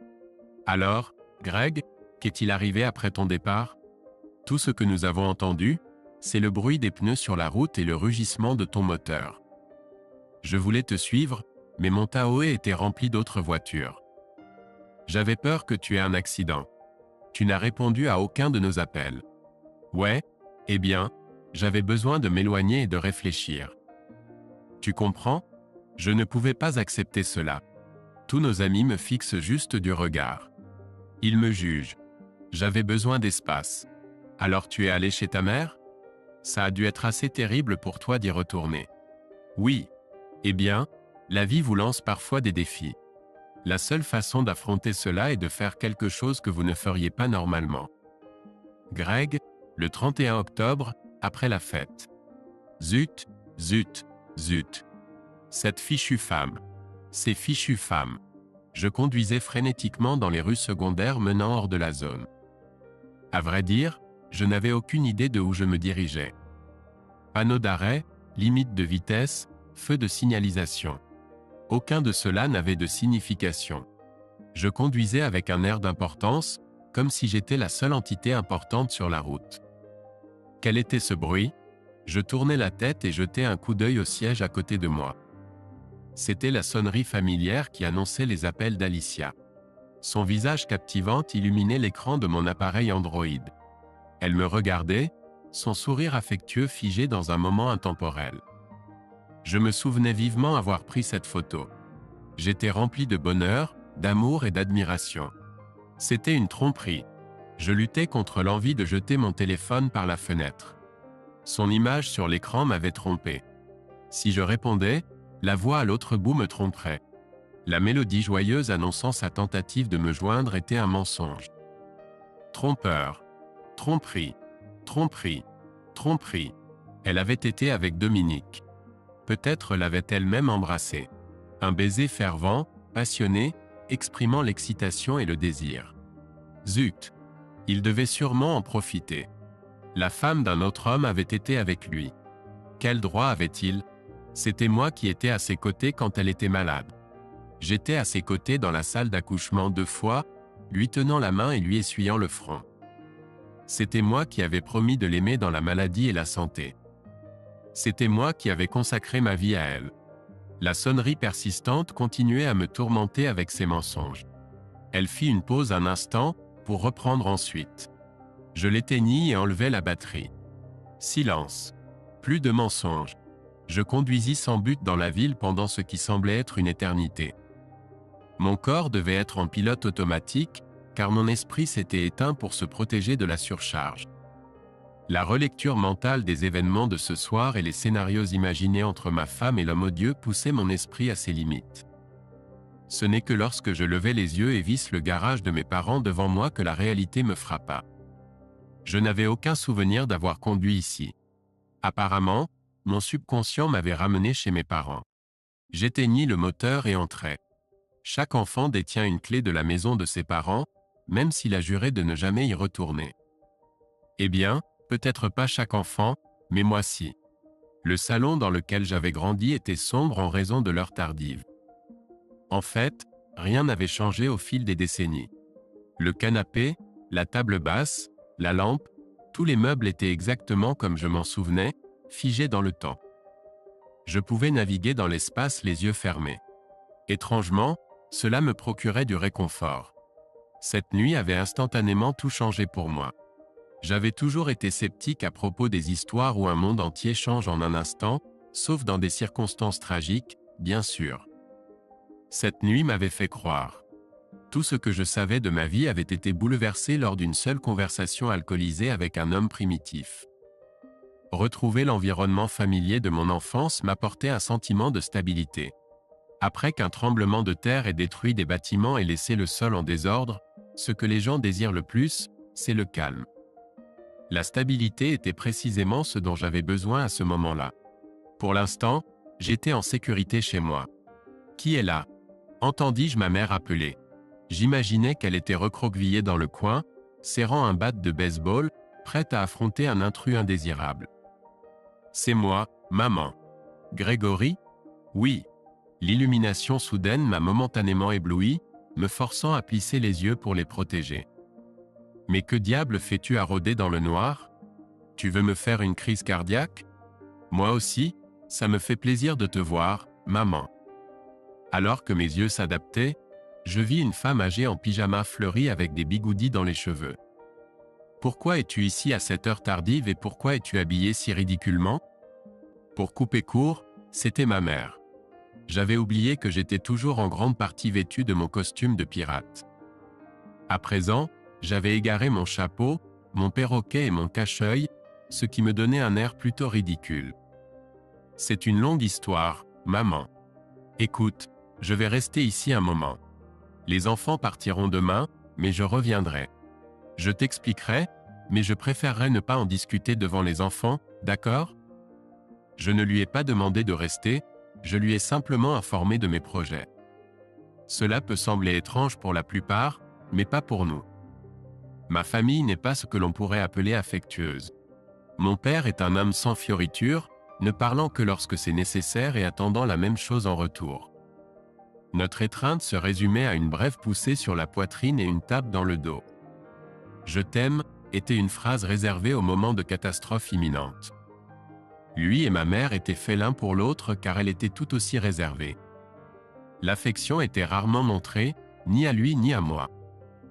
Alors, Greg, qu'est-il arrivé après ton départ? Tout ce que nous avons entendu, c'est le bruit des pneus sur la route et le rugissement de ton moteur. Je voulais te suivre, mais mon Tahoe était rempli d'autres voitures. J'avais peur que tu aies un accident. Tu n'as répondu à aucun de nos appels. Ouais, eh bien, j'avais besoin de m'éloigner et de réfléchir. Tu comprends? Je ne pouvais pas accepter cela. Tous nos amis me fixent juste du regard. Ils me jugent. J'avais besoin d'espace. Alors tu es allé chez ta mère? Ça a dû être assez terrible pour toi d'y retourner. Oui. Eh bien, la vie vous lance parfois des défis. La seule façon d'affronter cela est de faire quelque chose que vous ne feriez pas normalement. Greg, le 31 octobre, après la fête. Zut, zut, zut. Cette fichue femme. Ces fichues femmes. Je conduisais frénétiquement dans les rues secondaires menant hors de la zone. À vrai dire, je n'avais aucune idée de où je me dirigeais. Panneaux d'arrêt, limite de vitesse, feux de signalisation. Aucun de cela n'avait de signification. Je conduisais avec un air d'importance, comme si j'étais la seule entité importante sur la route. Quel était ce bruit? Je tournai la tête et jetai un coup d'œil au siège à côté de moi. C'était la sonnerie familière qui annonçait les appels d'Alicia. Son visage captivant illuminait l'écran de mon appareil Android. Elle me regardait, son sourire affectueux figé dans un moment intemporel. Je me souvenais vivement avoir pris cette photo. J'étais rempli de bonheur, d'amour et d'admiration. C'était une tromperie. Je luttais contre l'envie de jeter mon téléphone par la fenêtre. Son image sur l'écran m'avait trompé. Si je répondais, la voix à l'autre bout me tromperait. La mélodie joyeuse annonçant sa tentative de me joindre était un mensonge. Trompeur. Tromperie. Tromperie. Tromperie. Elle avait été avec Dominique. Peut-être l'avait-elle même embrassé. Un baiser fervent, passionné, exprimant l'excitation et le désir. Zut! Il devait sûrement en profiter. La femme d'un autre homme avait été avec lui. Quel droit avait-il? C'était moi qui étais à ses côtés quand elle était malade. J'étais à ses côtés dans la salle d'accouchement 2 fois, lui tenant la main et lui essuyant le front. C'était moi qui avais promis de l'aimer dans la maladie et la santé. C'était moi qui avais consacré ma vie à elle. La sonnerie persistante continuait à me tourmenter avec ses mensonges. Elle fit une pause un instant, pour reprendre ensuite. Je l'éteignis et enlevai la batterie. Silence. Plus de mensonges. Je conduisis sans but dans la ville pendant ce qui semblait être une éternité. Mon corps devait être en pilote automatique, car mon esprit s'était éteint pour se protéger de la surcharge. La relecture mentale des événements de ce soir et les scénarios imaginés entre ma femme et l'homme odieux poussaient mon esprit à ses limites. Ce n'est que lorsque je levai les yeux et visse le garage de mes parents devant moi que la réalité me frappa. Je n'avais aucun souvenir d'avoir conduit ici. Apparemment, mon subconscient m'avait ramené chez mes parents. J'éteignis le moteur et entrai. Chaque enfant détient une clé de la maison de ses parents, même s'il a juré de ne jamais y retourner. Eh bien, peut-être pas chaque enfant, mais moi si. Le salon dans lequel j'avais grandi était sombre en raison de l'heure tardive. En fait, rien n'avait changé au fil des décennies. Le canapé, la table basse, la lampe, tous les meubles étaient exactement comme je m'en souvenais, figés dans le temps. Je pouvais naviguer dans l'espace les yeux fermés. Étrangement, cela me procurait du réconfort. Cette nuit avait instantanément tout changé pour moi. J'avais toujours été sceptique à propos des histoires où un monde entier change en un instant, sauf dans des circonstances tragiques, bien sûr. Cette nuit m'avait fait croire. Tout ce que je savais de ma vie avait été bouleversé lors d'une seule conversation alcoolisée avec un homme primitif. Retrouver l'environnement familier de mon enfance m'apportait un sentiment de stabilité. Après qu'un tremblement de terre ait détruit des bâtiments et laissé le sol en désordre, ce que les gens désirent le plus, c'est le calme. La stabilité était précisément ce dont j'avais besoin à ce moment-là. Pour l'instant, j'étais en sécurité chez moi. « Qui est là ?» entendis-je ma mère appeler. J'imaginais qu'elle était recroquevillée dans le coin, serrant un bat de baseball, prête à affronter un intrus indésirable. « C'est moi, maman. »« Grégory ?»« Oui. » L'illumination soudaine m'a momentanément ébloui, me forçant à plisser les yeux pour les protéger. « Mais que diable fais-tu à rôder dans le noir? Tu veux me faire une crise cardiaque? Moi aussi, ça me fait plaisir de te voir, maman. » Alors que mes yeux s'adaptaient, je vis une femme âgée en pyjama fleuri avec des bigoudis dans les cheveux. « Pourquoi es-tu ici à cette heure tardive et pourquoi es-tu habillée si ridiculement? » Pour couper court, c'était ma mère. J'avais oublié que j'étais toujours en grande partie vêtu de mon costume de pirate. À présent, j'avais égaré mon chapeau, mon perroquet et mon cache-œil, ce qui me donnait un air plutôt ridicule. « C'est une longue histoire, maman. Écoute, je vais rester ici un moment. Les enfants partiront demain, mais je reviendrai. Je t'expliquerai, mais je préférerais ne pas en discuter devant les enfants, d'accord? » Je ne lui ai pas demandé de rester, je lui ai simplement informé de mes projets. Cela peut sembler étrange pour la plupart, mais pas pour nous. Ma famille n'est pas ce que l'on pourrait appeler affectueuse. Mon père est un homme sans fioritures, ne parlant que lorsque c'est nécessaire et attendant la même chose en retour. Notre étreinte se résumait à une brève poussée sur la poitrine et une tape dans le dos. « Je t'aime » était une phrase réservée au moment de catastrophe imminente. Lui et ma mère étaient faits l'un pour l'autre car elle était tout aussi réservée. L'affection était rarement montrée, ni à lui ni à moi.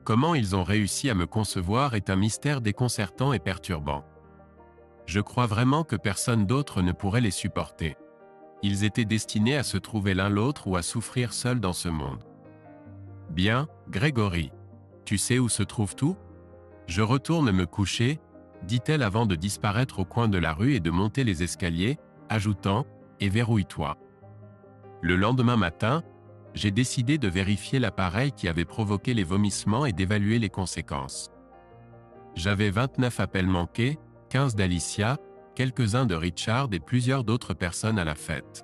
Comment ils ont réussi à me concevoir est un mystère déconcertant et perturbant. Je crois vraiment que personne d'autre ne pourrait les supporter. Ils étaient destinés à se trouver l'un l'autre ou à souffrir seuls dans ce monde. Bien, Grégory. Tu sais où se trouve tout? Je retourne me coucher, dit-elle avant de disparaître au coin de la rue et de monter les escaliers, ajoutant, et verrouille-toi. Le lendemain matin, j'ai décidé de vérifier l'appareil qui avait provoqué les vomissements et d'évaluer les conséquences. J'avais 29 appels manqués, 15 d'Alicia, quelques-uns de Richard et plusieurs d'autres personnes à la fête.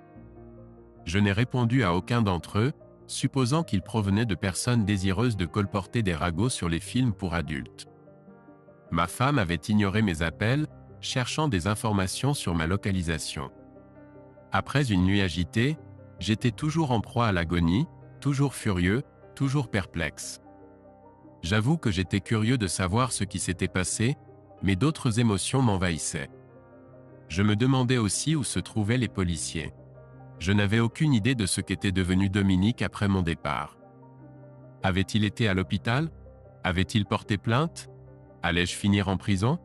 Je n'ai répondu à aucun d'entre eux, supposant qu'ils provenaient de personnes désireuses de colporter des ragots sur les films pour adultes. Ma femme avait ignoré mes appels, cherchant des informations sur ma localisation. Après une nuit agitée, j'étais toujours en proie à l'agonie, toujours furieux, toujours perplexe. J'avoue que j'étais curieux de savoir ce qui s'était passé, mais d'autres émotions m'envahissaient. Je me demandais aussi où se trouvaient les policiers. Je n'avais aucune idée de ce qu'était devenu Dominique après mon départ. Avait-il été à l'hôpital? Avait-il porté plainte? Allais-je finir en prison?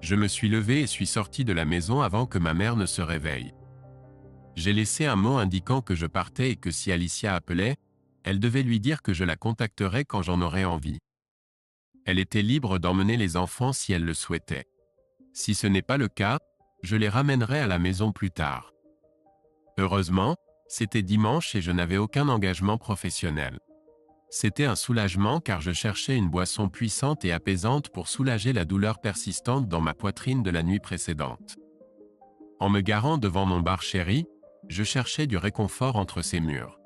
Je me suis levé et suis sorti de la maison avant que ma mère ne se réveille. J'ai laissé un mot indiquant que je partais et que si Alicia appelait, elle devait lui dire que je la contacterais quand j'en aurais envie. Elle était libre d'emmener les enfants si elle le souhaitait. Si ce n'est pas le cas, je les ramènerai à la maison plus tard. Heureusement, c'était dimanche et je n'avais aucun engagement professionnel. C'était un soulagement car je cherchais une boisson puissante et apaisante pour soulager la douleur persistante dans ma poitrine de la nuit précédente. En me garant devant mon bar chéri, je cherchais du réconfort entre ces murs.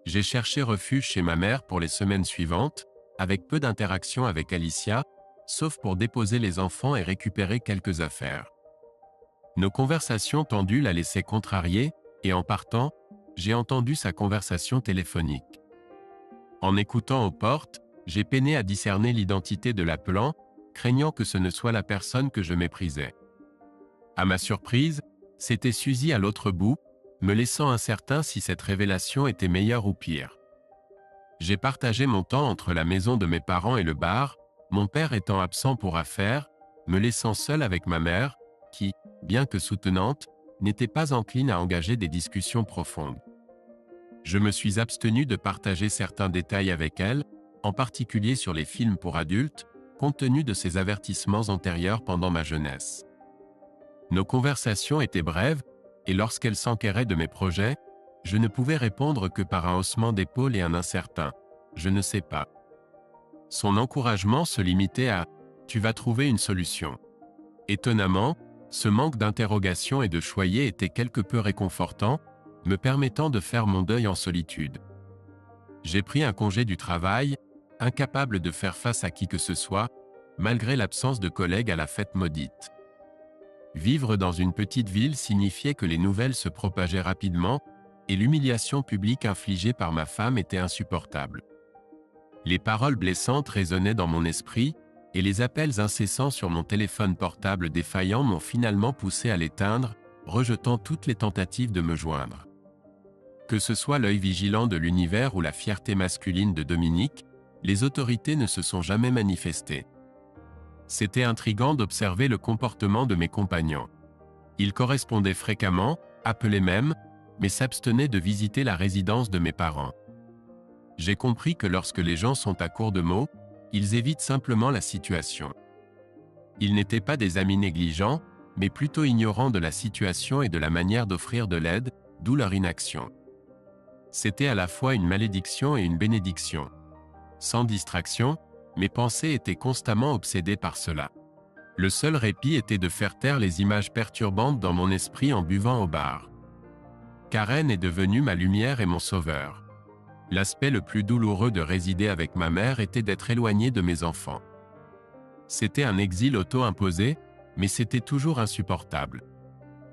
J'ai cherché refuge chez ma mère pour les semaines suivantes, avec peu d'interaction avec Alicia, sauf pour déposer les enfants et récupérer quelques affaires. Nos conversations tendues la laissaient contrariée, et en partant, j'ai entendu sa conversation téléphonique. En écoutant aux portes, j'ai peiné à discerner l'identité de l'appelant, craignant que ce ne soit la personne que je méprisais. À ma surprise, c'était Suzy à l'autre bout, me laissant incertain si cette révélation était meilleure ou pire. J'ai partagé mon temps entre la maison de mes parents et le bar, mon père étant absent pour affaires, me laissant seul avec ma mère, qui, bien que soutenante, n'était pas encline à engager des discussions profondes. Je me suis abstenu de partager certains détails avec elle, en particulier sur les films pour adultes, compte tenu de ses avertissements antérieurs pendant ma jeunesse. Nos conversations étaient brèves, et lorsqu'elle s'enquérait de mes projets, je ne pouvais répondre que par un haussement d'épaule et un incertain « je ne sais pas ». Son encouragement se limitait à « tu vas trouver une solution ». Étonnamment, ce manque d'interrogation et de choyer était quelque peu réconfortant, me permettant de faire mon deuil en solitude. J'ai pris un congé du travail, incapable de faire face à qui que ce soit, malgré l'absence de collègues à la fête maudite. Vivre dans une petite ville signifiait que les nouvelles se propageaient rapidement, et l'humiliation publique infligée par ma femme était insupportable. Les paroles blessantes résonnaient dans mon esprit, et les appels incessants sur mon téléphone portable défaillant m'ont finalement poussé à l'éteindre, rejetant toutes les tentatives de me joindre. Que ce soit l'œil vigilant de l'univers ou la fierté masculine de Dominique, les autorités ne se sont jamais manifestées. C'était intriguant d'observer le comportement de mes compagnons. Ils correspondaient fréquemment, appelaient même, mais s'abstenaient de visiter la résidence de mes parents. J'ai compris que lorsque les gens sont à court de mots, ils évitent simplement la situation. Ils n'étaient pas des amis négligents, mais plutôt ignorants de la situation et de la manière d'offrir de l'aide, d'où leur inaction. C'était à la fois une malédiction et une bénédiction. Sans distraction, mes pensées étaient constamment obsédées par cela. Le seul répit était de faire taire les images perturbantes dans mon esprit en buvant au bar. Karen est devenue ma lumière et mon sauveur. L'aspect le plus douloureux de résider avec ma mère était d'être éloigné de mes enfants. C'était un exil auto-imposé, mais c'était toujours insupportable.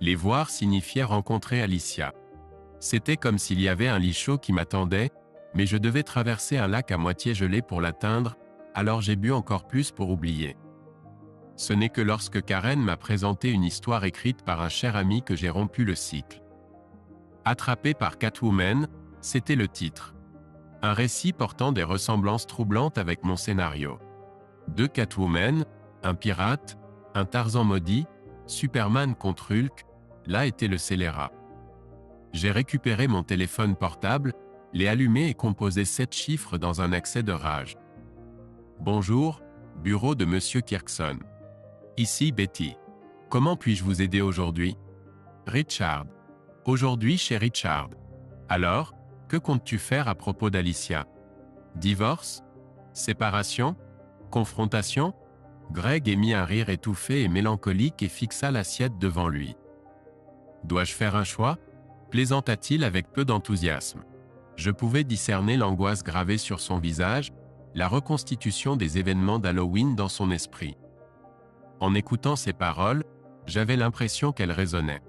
Les voir signifiait rencontrer Alicia. C'était comme s'il y avait un lit chaud qui m'attendait, mais je devais traverser un lac à moitié gelé pour l'atteindre, alors j'ai bu encore plus pour oublier. Ce n'est que lorsque Karen m'a présenté une histoire écrite par un cher ami que j'ai rompu le cycle. Attrapé par Catwoman, c'était le titre. Un récit portant des ressemblances troublantes avec mon scénario. Deux Catwoman, un pirate, un Tarzan maudit, Superman contre Hulk, là était le scélérat. J'ai récupéré mon téléphone portable, l'ai allumé et composé 7 chiffres dans un accès de rage. Bonjour, bureau de Monsieur Kirkson. Ici Betty. Comment puis-je vous aider aujourd'hui? Richard. Aujourd'hui chez Richard. Alors, que comptes-tu faire à propos d'Alicia? Divorce? Séparation? Confrontation? Greg émit un rire étouffé et mélancolique et fixa l'assiette devant lui. Dois-je faire un choix? Plaisanta-t-il avec peu d'enthousiasme. Je pouvais discerner l'angoisse gravée sur son visage, la reconstitution des événements d'Halloween dans son esprit. En écoutant ces paroles, j'avais l'impression qu'elles résonnaient.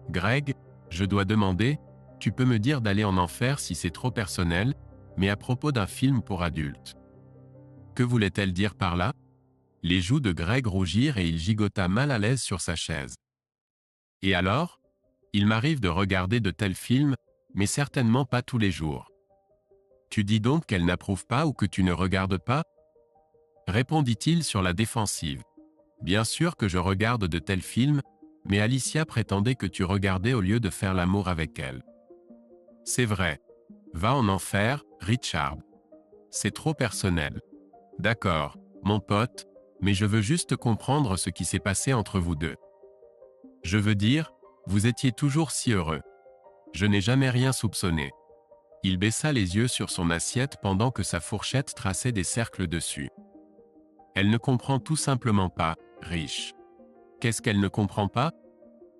Greg, je dois demander, tu peux me dire d'aller en enfer si c'est trop personnel, mais à propos d'un film pour adultes. Que voulait-elle dire par là? Les joues de Greg rougirent et il gigota mal à l'aise sur sa chaise. Et alors? Il m'arrive de regarder de tels films, mais certainement pas tous les jours. Tu dis donc qu'elle n'approuve pas ou que tu ne regardes pas? Répondit-il sur la défensive. Bien sûr que je regarde de tels films, mais Alicia prétendait que tu regardais au lieu de faire l'amour avec elle. C'est vrai. Va en enfer, Richard. C'est trop personnel. D'accord, mon pote, mais je veux juste comprendre ce qui s'est passé entre vous deux. Je veux dire, vous étiez toujours si heureux. Je n'ai jamais rien soupçonné. Il baissa les yeux sur son assiette pendant que sa fourchette traçait des cercles dessus. Elle ne comprend tout simplement pas, Rich. Qu'est-ce qu'elle ne comprend pas?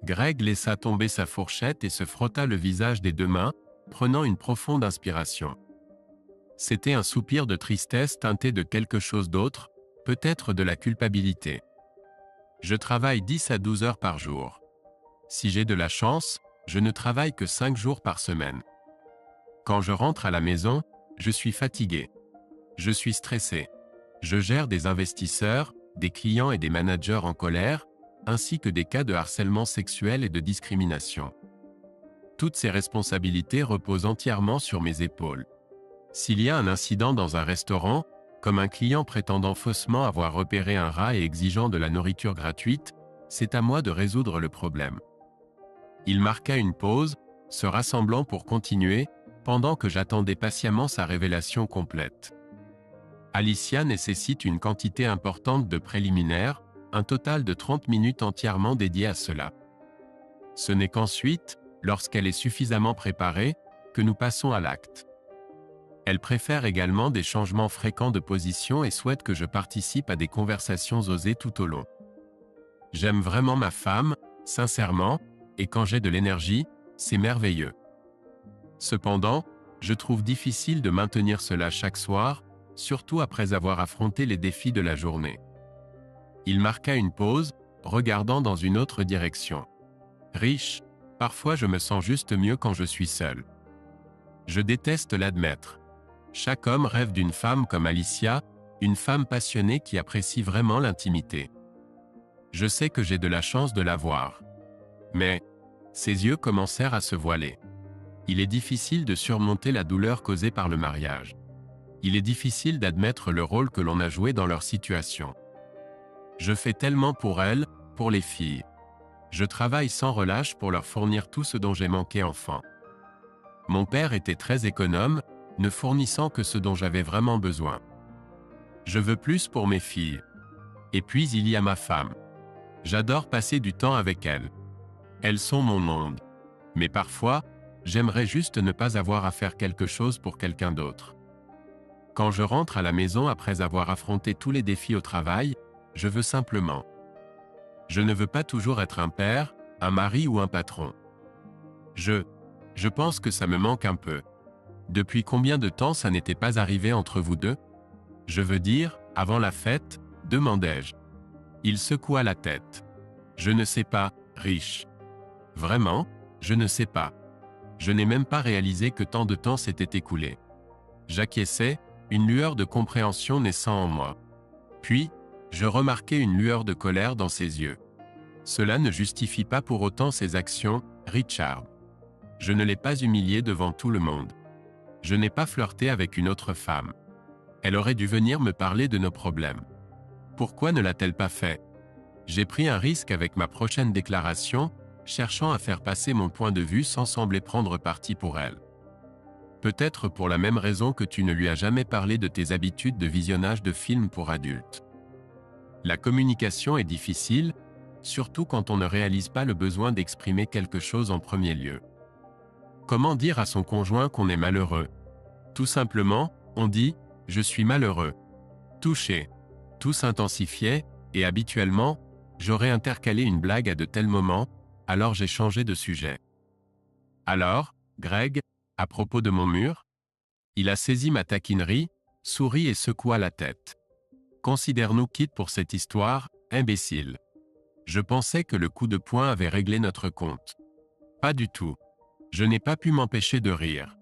Greg laissa tomber sa fourchette et se frotta le visage des deux mains, prenant une profonde inspiration. C'était un soupir de tristesse teinté de quelque chose d'autre, peut-être de la culpabilité. Je travaille 10 à 12 heures par jour. Si j'ai de la chance, je ne travaille que 5 jours par semaine. Quand je rentre à la maison, je suis fatigué. Je suis stressé. Je gère des investisseurs, des clients et des managers en colère, ainsi que des cas de harcèlement sexuel et de discrimination. Toutes ces responsabilités reposent entièrement sur mes épaules. S'il y a un incident dans un restaurant, comme un client prétendant faussement avoir repéré un rat et exigeant de la nourriture gratuite, c'est à moi de résoudre le problème. Il marqua une pause, se rassemblant pour continuer, pendant que j'attendais patiemment sa révélation complète. Alicia nécessite une quantité importante de préliminaires, un total de 30 minutes entièrement dédiées à cela. Ce n'est qu'ensuite, lorsqu'elle est suffisamment préparée, que nous passons à l'acte. Elle préfère également des changements fréquents de position et souhaite que je participe à des conversations osées tout au long. J'aime vraiment ma femme, sincèrement, et quand j'ai de l'énergie, c'est merveilleux. Cependant, je trouve difficile de maintenir cela chaque soir, surtout après avoir affronté les défis de la journée. Il marqua une pause, regardant dans une autre direction. Rich, parfois je me sens juste mieux quand je suis seul. Je déteste l'admettre. Chaque homme rêve d'une femme comme Alicia, une femme passionnée qui apprécie vraiment l'intimité. Je sais que j'ai de la chance de la voir. Mais, ses yeux commencèrent à se voiler. Il est difficile de surmonter la douleur causée par le mariage. Il est difficile d'admettre le rôle que l'on a joué dans leur situation. Je fais tellement pour elles, pour les filles. Je travaille sans relâche pour leur fournir tout ce dont j'ai manqué enfant. Mon père était très économe, ne fournissant que ce dont j'avais vraiment besoin. Je veux plus pour mes filles. Et puis il y a ma femme. J'adore passer du temps avec elles. Elles sont mon monde. Mais parfois, j'aimerais juste ne pas avoir à faire quelque chose pour quelqu'un d'autre. Quand je rentre à la maison après avoir affronté tous les défis au travail, je veux simplement. Je ne veux pas toujours être un père, un mari ou un patron. Je pense que ça me manque un peu. Depuis combien de temps ça n'était pas arrivé entre vous deux? Je veux dire, avant la fête, demandai-je. Il secoua la tête. Je ne sais pas, Rich. Vraiment, je ne sais pas. Je n'ai même pas réalisé que tant de temps s'était écoulé. J'acquiesçai, une lueur de compréhension naissant en moi. Puis, je remarquai une lueur de colère dans ses yeux. Cela ne justifie pas pour autant ses actions, Richard. Je ne l'ai pas humilié devant tout le monde. Je n'ai pas flirté avec une autre femme. Elle aurait dû venir me parler de nos problèmes. Pourquoi ne l'a-t-elle pas fait? J'ai pris un risque avec ma prochaine déclaration, cherchant à faire passer mon point de vue sans sembler prendre parti pour elle. Peut-être pour la même raison que tu ne lui as jamais parlé de tes habitudes de visionnage de films pour adultes. La communication est difficile, surtout quand on ne réalise pas le besoin d'exprimer quelque chose en premier lieu. Comment dire à son conjoint qu'on est malheureux? Tout simplement, on dit « je suis malheureux ». Touché. Tout s'intensifiait, et habituellement, j'aurais intercalé une blague à de tels moments, alors j'ai changé de sujet. Alors, Greg, à propos de mon mur? Il a saisi ma taquinerie, sourit et secoua la tête. Considère-nous quittes pour cette histoire, imbécile. Je pensais que le coup de poing avait réglé notre compte. Pas du tout. Je n'ai pas pu m'empêcher de rire.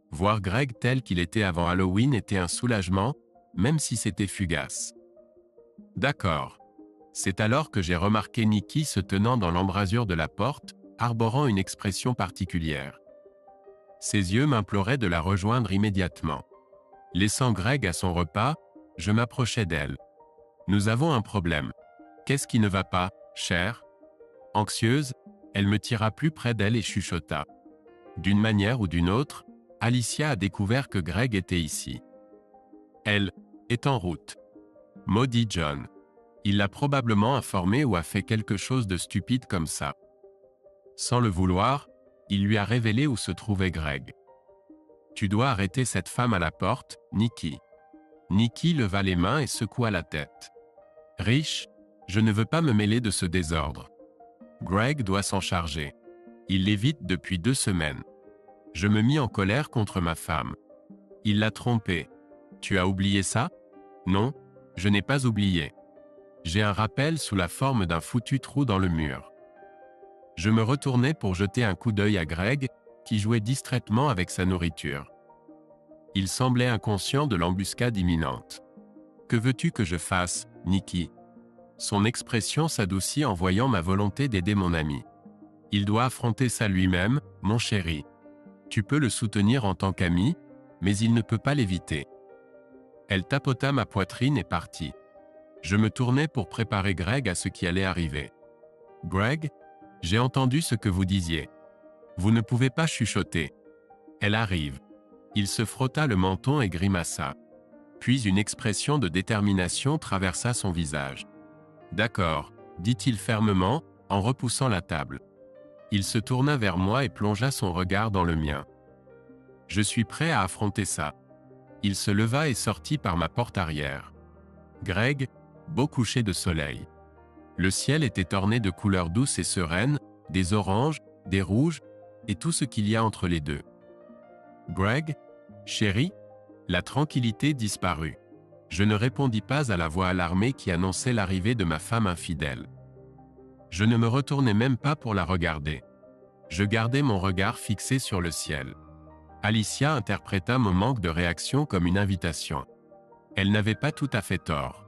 Voir Greg tel qu'il était avant Halloween était un soulagement, même si c'était fugace. D'accord. C'est alors que j'ai remarqué Nikki se tenant dans l'embrasure de la porte, arborant une expression particulière. Ses yeux m'imploraient de la rejoindre immédiatement. Laissant Greg à son repas, je m'approchai d'elle. Nous avons un problème. Qu'est-ce qui ne va pas, chère? Anxieuse, elle me tira plus près d'elle et chuchota. D'une manière ou d'une autre, Alicia a découvert que Greg était ici. Elle est en route. Maudit John. Il l'a probablement informé ou a fait quelque chose de stupide comme ça. Sans le vouloir, il lui a révélé où se trouvait Greg. Tu dois arrêter cette femme à la porte, Nikki. Nikki leva les mains et secoua la tête. Rich, je ne veux pas me mêler de ce désordre. Greg doit s'en charger. Il l'évite depuis 2 semaines. Je me mis en colère contre ma femme. Il l'a trompée. Tu as oublié ça? Non, je n'ai pas oublié. J'ai un rappel sous la forme d'un foutu trou dans le mur. Je me retournai pour jeter un coup d'œil à Greg, qui jouait distraitement avec sa nourriture. Il semblait inconscient de l'embuscade imminente. Que veux-tu que je fasse, Nikki? Son expression s'adoucit en voyant ma volonté d'aider mon ami. Il doit affronter ça lui-même, mon chéri. Tu peux le soutenir en tant qu'ami, mais il ne peut pas l'éviter. Elle tapota ma poitrine et partit. Je me tournai pour préparer Greg à ce qui allait arriver. Greg, j'ai entendu ce que vous disiez. Vous ne pouvez pas chuchoter. Elle arrive. Il se frotta le menton et grimaça. Puis une expression de détermination traversa son visage. D'accord, dit-il fermement, en repoussant la table. Il se tourna vers moi et plongea son regard dans le mien. Je suis prêt à affronter ça. Il se leva et sortit par ma porte arrière. Greg, beau coucher de soleil. Le ciel était orné de couleurs douces et sereines, des oranges, des rouges, et tout ce qu'il y a entre les deux. Greg, chéri, la tranquillité disparut. Je ne répondis pas à la voix alarmée qui annonçait l'arrivée de ma femme infidèle. Je ne me retournai même pas pour la regarder. Je gardai mon regard fixé sur le ciel. Alicia interpréta mon manque de réaction comme une invitation. Elle n'avait pas tout à fait tort.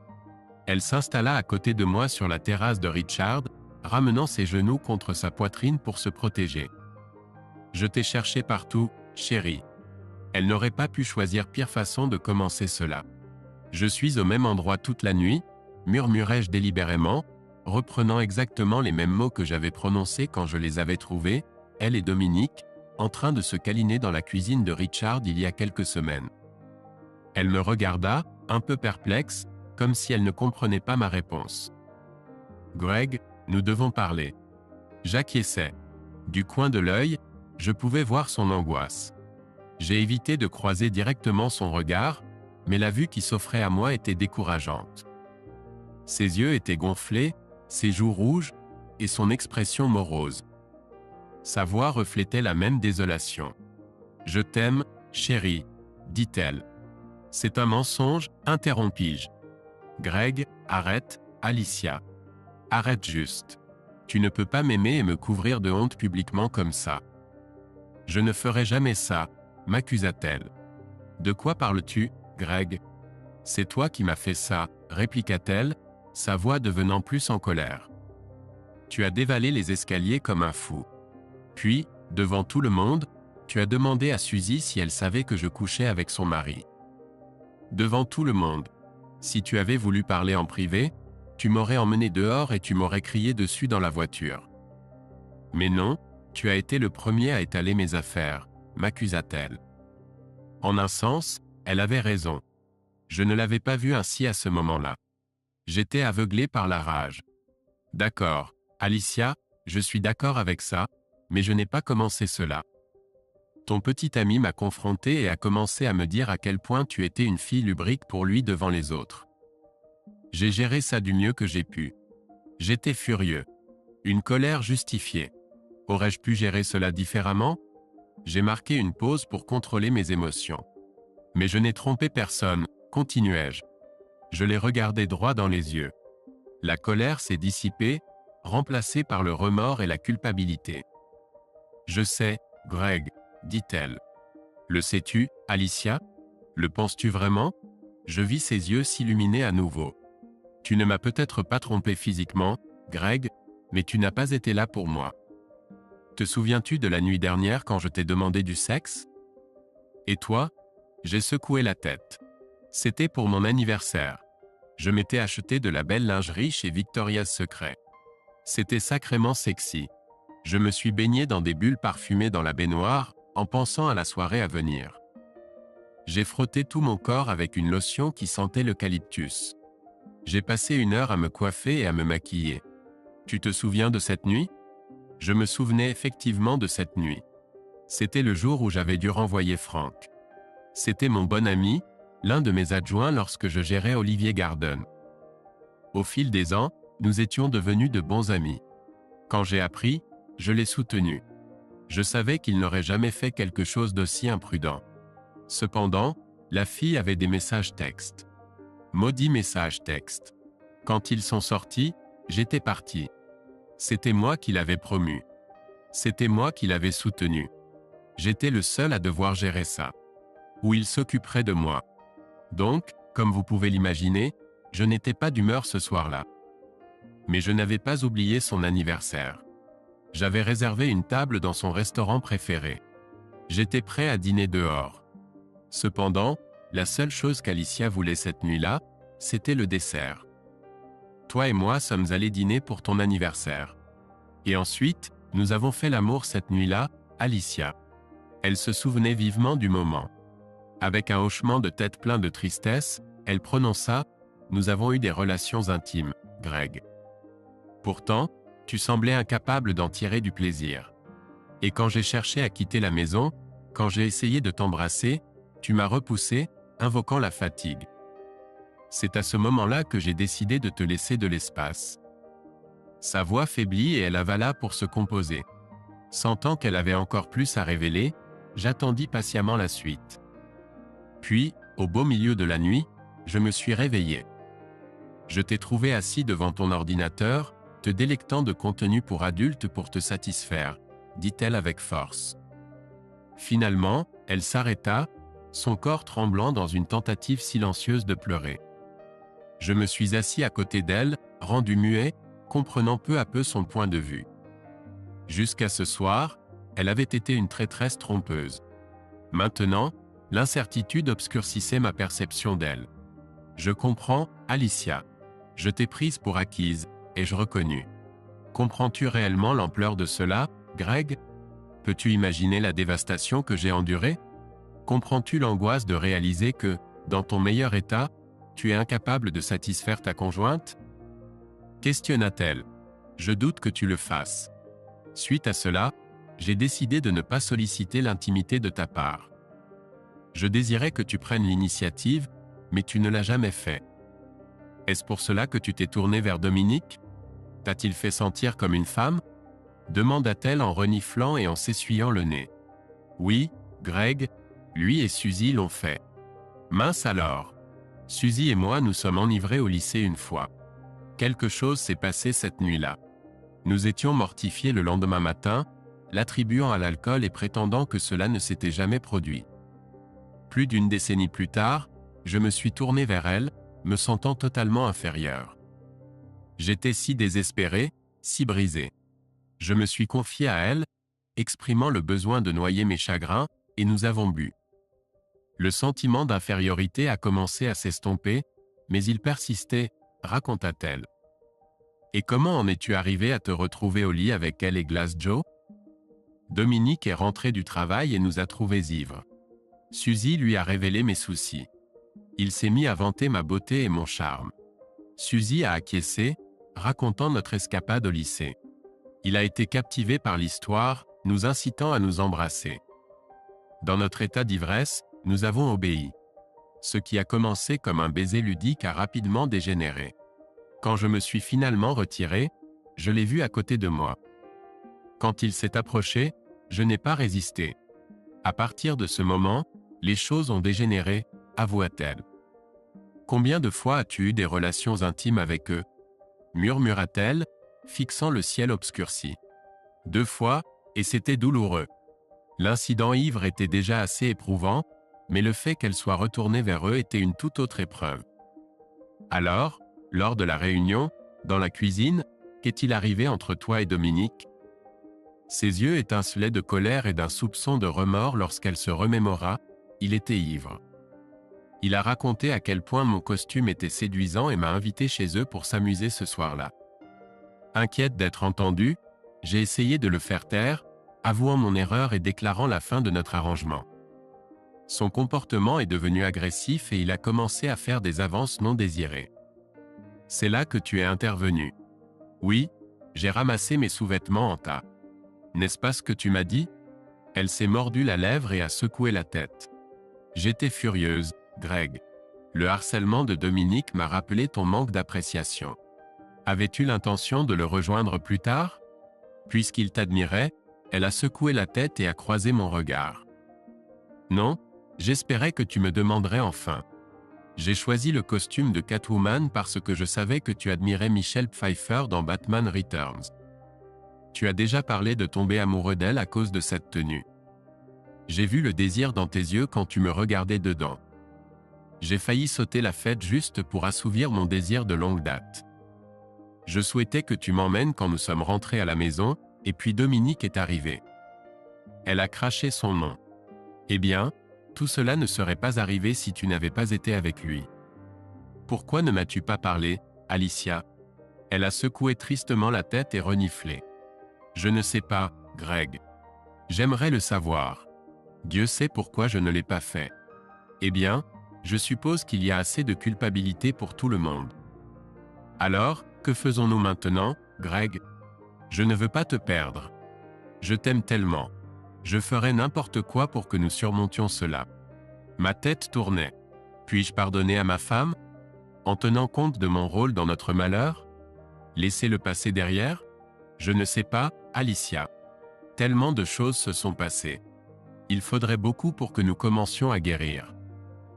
Elle s'installa à côté de moi sur la terrasse de Richard, ramenant ses genoux contre sa poitrine pour se protéger. Je t'ai cherché partout, chérie. Elle n'aurait pas pu choisir pire façon de commencer cela. Je suis au même endroit toute la nuit, murmurai-je délibérément, reprenant exactement les mêmes mots que j'avais prononcés quand je les avais trouvés, elle et Dominique, en train de se câliner dans la cuisine de Richard il y a quelques semaines. Elle me regarda, un peu perplexe, comme si elle ne comprenait pas ma réponse. Greg, nous devons parler. J'acquiesçai. Du coin de l'œil, je pouvais voir son angoisse. J'ai évité de croiser directement son regard, mais la vue qui s'offrait à moi était décourageante. Ses yeux étaient gonflés, ses joues rouges, et son expression morose. Sa voix reflétait la même désolation. « Je t'aime, chérie, dit-elle. »« C'est un mensonge, interrompis-je. »« Greg, arrête, Alicia. Arrête juste. Tu ne peux pas m'aimer et me couvrir de honte publiquement comme ça. »« Je ne ferai jamais ça, m'accusa-t-elle. »« De quoi parles-tu, Greg? »« C'est toi qui m'as fait ça, répliqua-t-elle, sa voix devenant plus en colère. Tu as dévalé les escaliers comme un fou. Puis, devant tout le monde, tu as demandé à Suzy si elle savait que je couchais avec son mari. Devant tout le monde. Si tu avais voulu parler en privé, Tu m'aurais emmené dehors et tu m'aurais crié dessus dans la voiture. Mais non, tu as été le premier à étaler mes affaires, m'accusa-t-elle. En un sens, elle avait raison. Je ne l'avais pas vu ainsi à ce moment-là. J'étais aveuglé par la rage. D'accord, Alicia, je suis d'accord avec ça, mais je n'ai pas commencé cela. Ton petit ami m'a confronté et a commencé à me dire à quel point tu étais une fille lubrique pour lui devant les autres. J'ai géré ça du mieux que j'ai pu. J'étais furieux. Une colère justifiée. Aurais-je pu gérer cela différemment? J'ai marqué une pause pour contrôler mes émotions. Mais je n'ai trompé personne, continuai-je. Je l'ai regardé droit dans les yeux. La colère s'est dissipée, remplacée par le remords et la culpabilité. Je sais, Greg, dit-elle. Le sais-tu, Alicia? Le penses-tu vraiment? Je vis ses yeux s'illuminer à nouveau. Tu ne m'as peut-être pas trompé physiquement, Greg, mais tu n'as pas été là pour moi. Te souviens-tu de la nuit dernière quand je t'ai demandé du sexe? Et toi? J'ai secoué la tête. C'était pour mon anniversaire. Je m'étais acheté de la belle lingerie chez Victoria's Secret. C'était sacrément sexy. Je me suis baigné dans des bulles parfumées dans la baignoire, en pensant à la soirée à venir. J'ai frotté tout mon corps avec une lotion qui sentait l'eucalyptus. J'ai passé 1 heure à me coiffer et à me maquiller. Tu te souviens de cette nuit? Je me souvenais effectivement de cette nuit. C'était le jour où j'avais dû renvoyer Frank. C'était mon bon ami, l'un de mes adjoints lorsque je gérais Olivier Garden. Au fil des ans, nous étions devenus de bons amis. Quand j'ai appris, je l'ai soutenu. Je savais qu'il n'aurait jamais fait quelque chose d'aussi imprudent. Cependant, la fille avait des messages textes. Maudits messages textes. Quand ils sont sortis, j'étais parti. C'était moi qui l'avais promu. C'était moi qui l'avais soutenu. J'étais le seul à devoir gérer ça. Ou il s'occuperait de moi. Donc, comme vous pouvez l'imaginer, je n'étais pas d'humeur ce soir-là. Mais je n'avais pas oublié son anniversaire. J'avais réservé une table dans son restaurant préféré. J'étais prêt à dîner dehors. Cependant, la seule chose qu'Alicia voulait cette nuit-là, c'était le dessert. Toi et moi sommes allés dîner pour ton anniversaire. Et ensuite, nous avons fait l'amour cette nuit-là, Alicia. Elle se souvenait vivement du moment. Avec un hochement de tête plein de tristesse, elle prononça « Nous avons eu des relations intimes, Greg. » Pourtant, tu semblais incapable d'en tirer du plaisir. Et quand j'ai cherché à quitter la maison, quand j'ai essayé de t'embrasser, tu m'as repoussé, invoquant la fatigue. C'est à ce moment-là que j'ai décidé de te laisser de l'espace. Sa voix faiblit et elle avala pour se composer. Sentant qu'elle avait encore plus à révéler, j'attendis patiemment la suite. Puis, au beau milieu de la nuit, je me suis réveillé. Je t'ai trouvé assis devant ton ordinateur, te délectant de contenu pour adultes pour te satisfaire, dit-elle avec force. Finalement, elle s'arrêta, son corps tremblant dans une tentative silencieuse de pleurer. Je me suis assis à côté d'elle, rendu muet, comprenant peu à peu son point de vue. Jusqu'à ce soir, elle avait été une traîtresse trompeuse. Maintenant, l'incertitude obscurcissait ma perception d'elle. Je comprends, Alicia. Je t'ai prise pour acquise, ai-je reconnu. Comprends-tu réellement l'ampleur de cela, Greg? Peux-tu imaginer la dévastation que j'ai endurée? Comprends-tu l'angoisse de réaliser que, dans ton meilleur état, tu es incapable de satisfaire ta conjointe? Questionna-t-elle. Je doute que tu le fasses. Suite à cela, j'ai décidé de ne pas solliciter l'intimité de ta part. Je désirais que tu prennes l'initiative, mais tu ne l'as jamais fait. Est-ce pour cela que tu t'es tourné vers Dominique? T'a-t-il fait sentir comme une femme? Demanda-t-elle en reniflant et en s'essuyant le nez. Oui, Greg, lui et Suzy l'ont fait. Mince alors. Suzy et moi nous sommes enivrés au lycée une fois. Quelque chose s'est passé cette nuit-là. Nous étions mortifiés le lendemain matin, l'attribuant à l'alcool et prétendant que cela ne s'était jamais produit. Plus d'1 décennie plus tard, je me suis tourné vers elle, me sentant totalement inférieur. J'étais si désespéré, si brisé. Je me suis confié à elle, exprimant le besoin de noyer mes chagrins, et nous avons bu. Le sentiment d'infériorité a commencé à s'estomper, mais il persistait, raconta-t-elle. Et comment en es-tu arrivé à te retrouver au lit avec elle et Glass Joe? Dominique est rentré du travail et nous a trouvés ivres. Suzy lui a révélé mes soucis. Il s'est mis à vanter ma beauté et mon charme. Suzy a acquiescé, racontant notre escapade au lycée. Il a été captivé par l'histoire, nous incitant à nous embrasser. Dans notre état d'ivresse, nous avons obéi. Ce qui a commencé comme un baiser ludique a rapidement dégénéré. Quand je me suis finalement retiré, je l'ai vu à côté de moi. Quand il s'est approché, je n'ai pas résisté. À partir de ce moment, les choses ont dégénéré, avoua-t-elle. Combien de fois as-tu eu des relations intimes avec eux? Murmura-t-elle, fixant le ciel obscurci. 2 fois, et c'était douloureux. L'incident ivre était déjà assez éprouvant, mais le fait qu'elle soit retournée vers eux était une toute autre épreuve. Alors, lors de la réunion, dans la cuisine, qu'est-il arrivé entre toi et Dominique? Ses yeux étincelaient de colère et d'un soupçon de remords lorsqu'elle se remémora, il était ivre. Il a raconté à quel point mon costume était séduisant et m'a invité chez eux pour s'amuser ce soir-là. Inquiète d'être entendue, j'ai essayé de le faire taire, avouant mon erreur et déclarant la fin de notre arrangement. Son comportement est devenu agressif et il a commencé à faire des avances non désirées. C'est là que tu es intervenu. Oui, j'ai ramassé mes sous-vêtements en tas. N'est-ce pas ce que tu m'as dit? Elle s'est mordu la lèvre et a secoué la tête. J'étais furieuse, Greg. Le harcèlement de Dominique m'a rappelé ton manque d'appréciation. Avais-tu l'intention de le rejoindre plus tard? Puisqu'il t'admirait, elle a secoué la tête et a croisé mon regard. Non, j'espérais que tu me demanderais enfin. J'ai choisi le costume de Catwoman parce que je savais que tu admirais Michelle Pfeiffer dans Batman Returns. Tu as déjà parlé de tomber amoureux d'elle à cause de cette tenue. J'ai vu le désir dans tes yeux quand tu me regardais dedans. J'ai failli sauter la fête juste pour assouvir mon désir de longue date. Je souhaitais que tu m'emmènes quand nous sommes rentrés à la maison, et puis Dominique est arrivé. Elle a craché son nom. Eh bien, tout cela ne serait pas arrivé si tu n'avais pas été avec lui. Pourquoi ne m'as-tu pas parlé, Alicia? Elle a secoué tristement la tête et reniflé. Je ne sais pas, Greg. J'aimerais le savoir. Dieu sait pourquoi je ne l'ai pas fait. Eh bien, je suppose qu'il y a assez de culpabilité pour tout le monde. Alors, que faisons-nous maintenant, Greg? Je ne veux pas te perdre. Je t'aime tellement. Je ferai n'importe quoi pour que nous surmontions cela. Ma tête tournait. Puis-je pardonner à ma femme? En tenant compte de mon rôle dans notre malheur? Laisser le passé derrière? Je ne sais pas, Alicia. Tellement de choses se sont passées. Il faudrait beaucoup pour que nous commencions à guérir.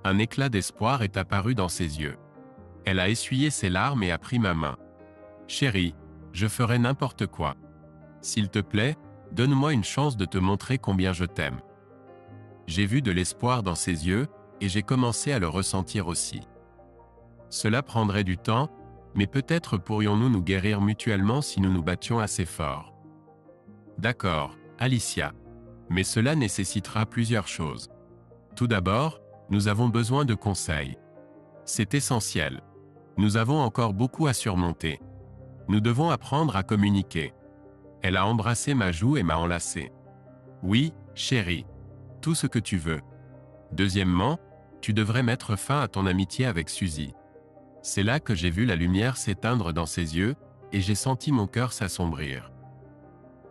Un éclat d'espoir est apparu dans ses yeux. Elle a essuyé ses larmes et a pris ma main. Chérie, je ferai n'importe quoi. S'il te plaît, donne-moi une chance de te montrer combien je t'aime. J'ai vu de l'espoir dans ses yeux, et j'ai commencé à le ressentir aussi. Cela prendrait du temps, mais peut-être pourrions-nous nous guérir mutuellement si nous nous battions assez fort. D'accord, Alicia. Mais cela nécessitera plusieurs choses. Tout d'abord, nous avons besoin de conseils. C'est essentiel. Nous avons encore beaucoup à surmonter. Nous devons apprendre à communiquer. Elle a embrassé ma joue et m'a enlacé. Oui, chérie. Tout ce que tu veux. Deuxièmement, tu devrais mettre fin à ton amitié avec Suzy. C'est là que j'ai vu la lumière s'éteindre dans ses yeux, et j'ai senti mon cœur s'assombrir.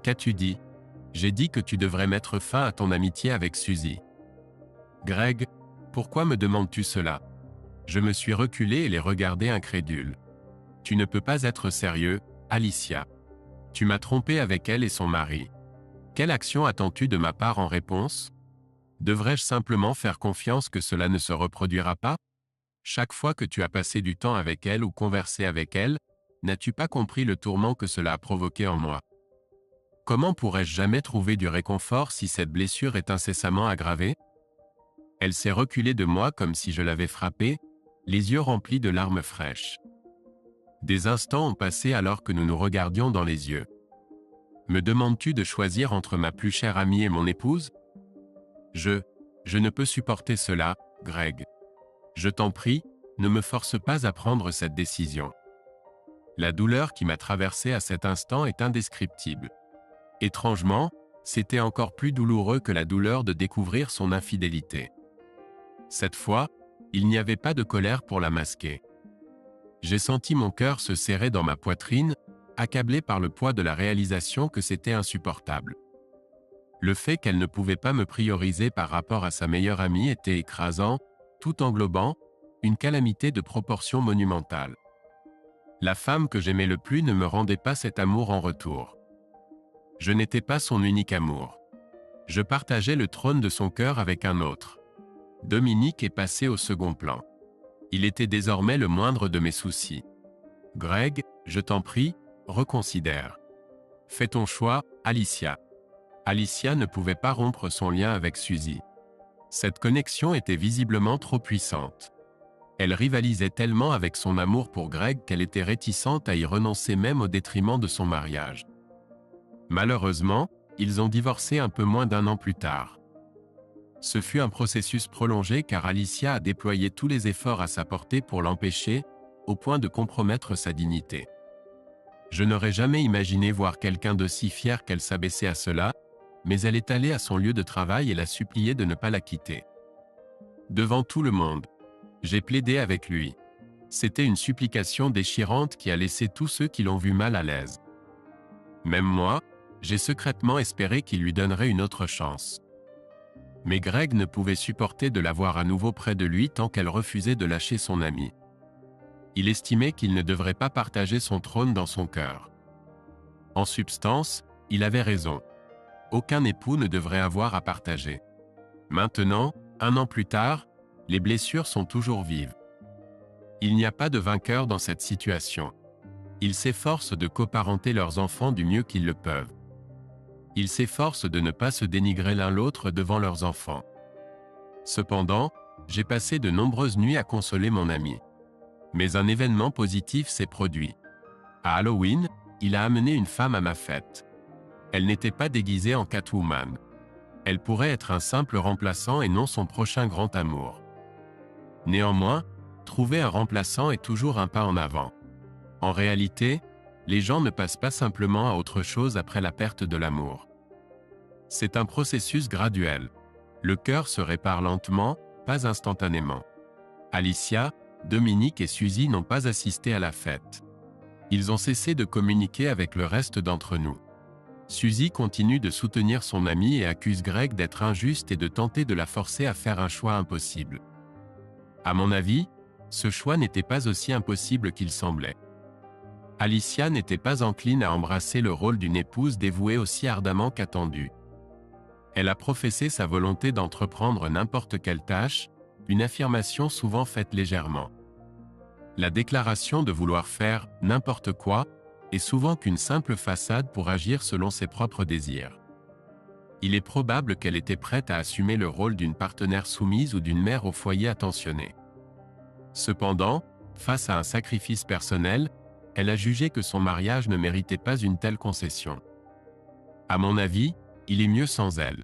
Qu'as-tu dit? J'ai dit que tu devrais mettre fin à ton amitié avec Suzy. Greg, pourquoi me demandes-tu cela? Je me suis reculé et les regardé incrédule. Tu ne peux pas être sérieux, Alicia. Tu m'as trompé avec elle et son mari. Quelle action attends-tu de ma part en réponse? Devrais-je simplement faire confiance que cela ne se reproduira pas? Chaque fois que tu as passé du temps avec elle ou conversé avec elle, n'as-tu pas compris le tourment que cela a provoqué en moi? Comment pourrais-je jamais trouver du réconfort si cette blessure est incessamment aggravée? Elle s'est reculée de moi comme si je l'avais frappée, les yeux remplis de larmes fraîches. Des instants ont passé alors que nous nous regardions dans les yeux. Me demandes-tu de choisir entre ma plus chère amie et mon épouse? Je ne peux supporter cela, Greg. Je t'en prie, ne me force pas à prendre cette décision. La douleur qui m'a traversé à cet instant est indescriptible. Étrangement, c'était encore plus douloureux que la douleur de découvrir son infidélité. Cette fois, il n'y avait pas de colère pour la masquer. J'ai senti mon cœur se serrer dans ma poitrine, accablé par le poids de la réalisation que c'était insupportable. Le fait qu'elle ne pouvait pas me prioriser par rapport à sa meilleure amie était écrasant, tout englobant, une calamité de proportions monumentales. La femme que j'aimais le plus ne me rendait pas cet amour en retour. Je n'étais pas son unique amour. Je partageais le trône de son cœur avec un autre. Dominique est passé au second plan. Il était désormais le moindre de mes soucis. Greg, je t'en prie, reconsidère. Fais ton choix, Alicia. Alicia ne pouvait pas rompre son lien avec Suzy. Cette connexion était visiblement trop puissante. Elle rivalisait tellement avec son amour pour Greg qu'elle était réticente à y renoncer même au détriment de son mariage. Malheureusement, ils ont divorcé un peu moins d'un an plus tard. Ce fut un processus prolongé car Alicia a déployé tous les efforts à sa portée pour l'empêcher, au point de compromettre sa dignité. Je n'aurais jamais imaginé voir quelqu'un d'aussi fier qu'elle s'abaissait à cela, mais elle est allée à son lieu de travail et l'a supplié de ne pas la quitter. Devant tout le monde, j'ai plaidé avec lui. C'était une supplication déchirante qui a laissé tous ceux qui l'ont vu mal à l'aise. Même moi, j'ai secrètement espéré qu'il lui donnerait une autre chance. Mais Greg ne pouvait supporter de la voir à nouveau près de lui tant qu'elle refusait de lâcher son amie. Il estimait qu'il ne devrait pas partager son trône dans son cœur. En substance, il avait raison. Aucun époux ne devrait avoir à partager. Maintenant, 1 an plus tard, les blessures sont toujours vives. Il n'y a pas de vainqueur dans cette situation. Ils s'efforcent de coparenter leurs enfants du mieux qu'ils le peuvent. Ils s'efforcent de ne pas se dénigrer l'un l'autre devant leurs enfants. Cependant, j'ai passé de nombreuses nuits à consoler mon ami. Mais un événement positif s'est produit. À Halloween, il a amené une femme à ma fête. Elle n'était pas déguisée en Catwoman. Elle pourrait être un simple remplaçant et non son prochain grand amour. Néanmoins, trouver un remplaçant est toujours un pas en avant. En réalité, les gens ne passent pas simplement à autre chose après la perte de l'amour. C'est un processus graduel. Le cœur se répare lentement, pas instantanément. Alicia, Dominique et Suzy n'ont pas assisté à la fête. Ils ont cessé de communiquer avec le reste d'entre nous. Suzy continue de soutenir son amie et accuse Greg d'être injuste et de tenter de la forcer à faire un choix impossible. À mon avis, ce choix n'était pas aussi impossible qu'il semblait. Alicia n'était pas encline à embrasser le rôle d'une épouse dévouée aussi ardemment qu'attendue. Elle a professé sa volonté d'entreprendre n'importe quelle tâche, une affirmation souvent faite légèrement. La déclaration de vouloir faire « n'importe quoi » est souvent qu'une simple façade pour agir selon ses propres désirs. Il est probable qu'elle était prête à assumer le rôle d'une partenaire soumise ou d'une mère au foyer attentionnée. Cependant, face à un sacrifice personnel, elle a jugé que son mariage ne méritait pas une telle concession. À mon avis, il est mieux sans elle.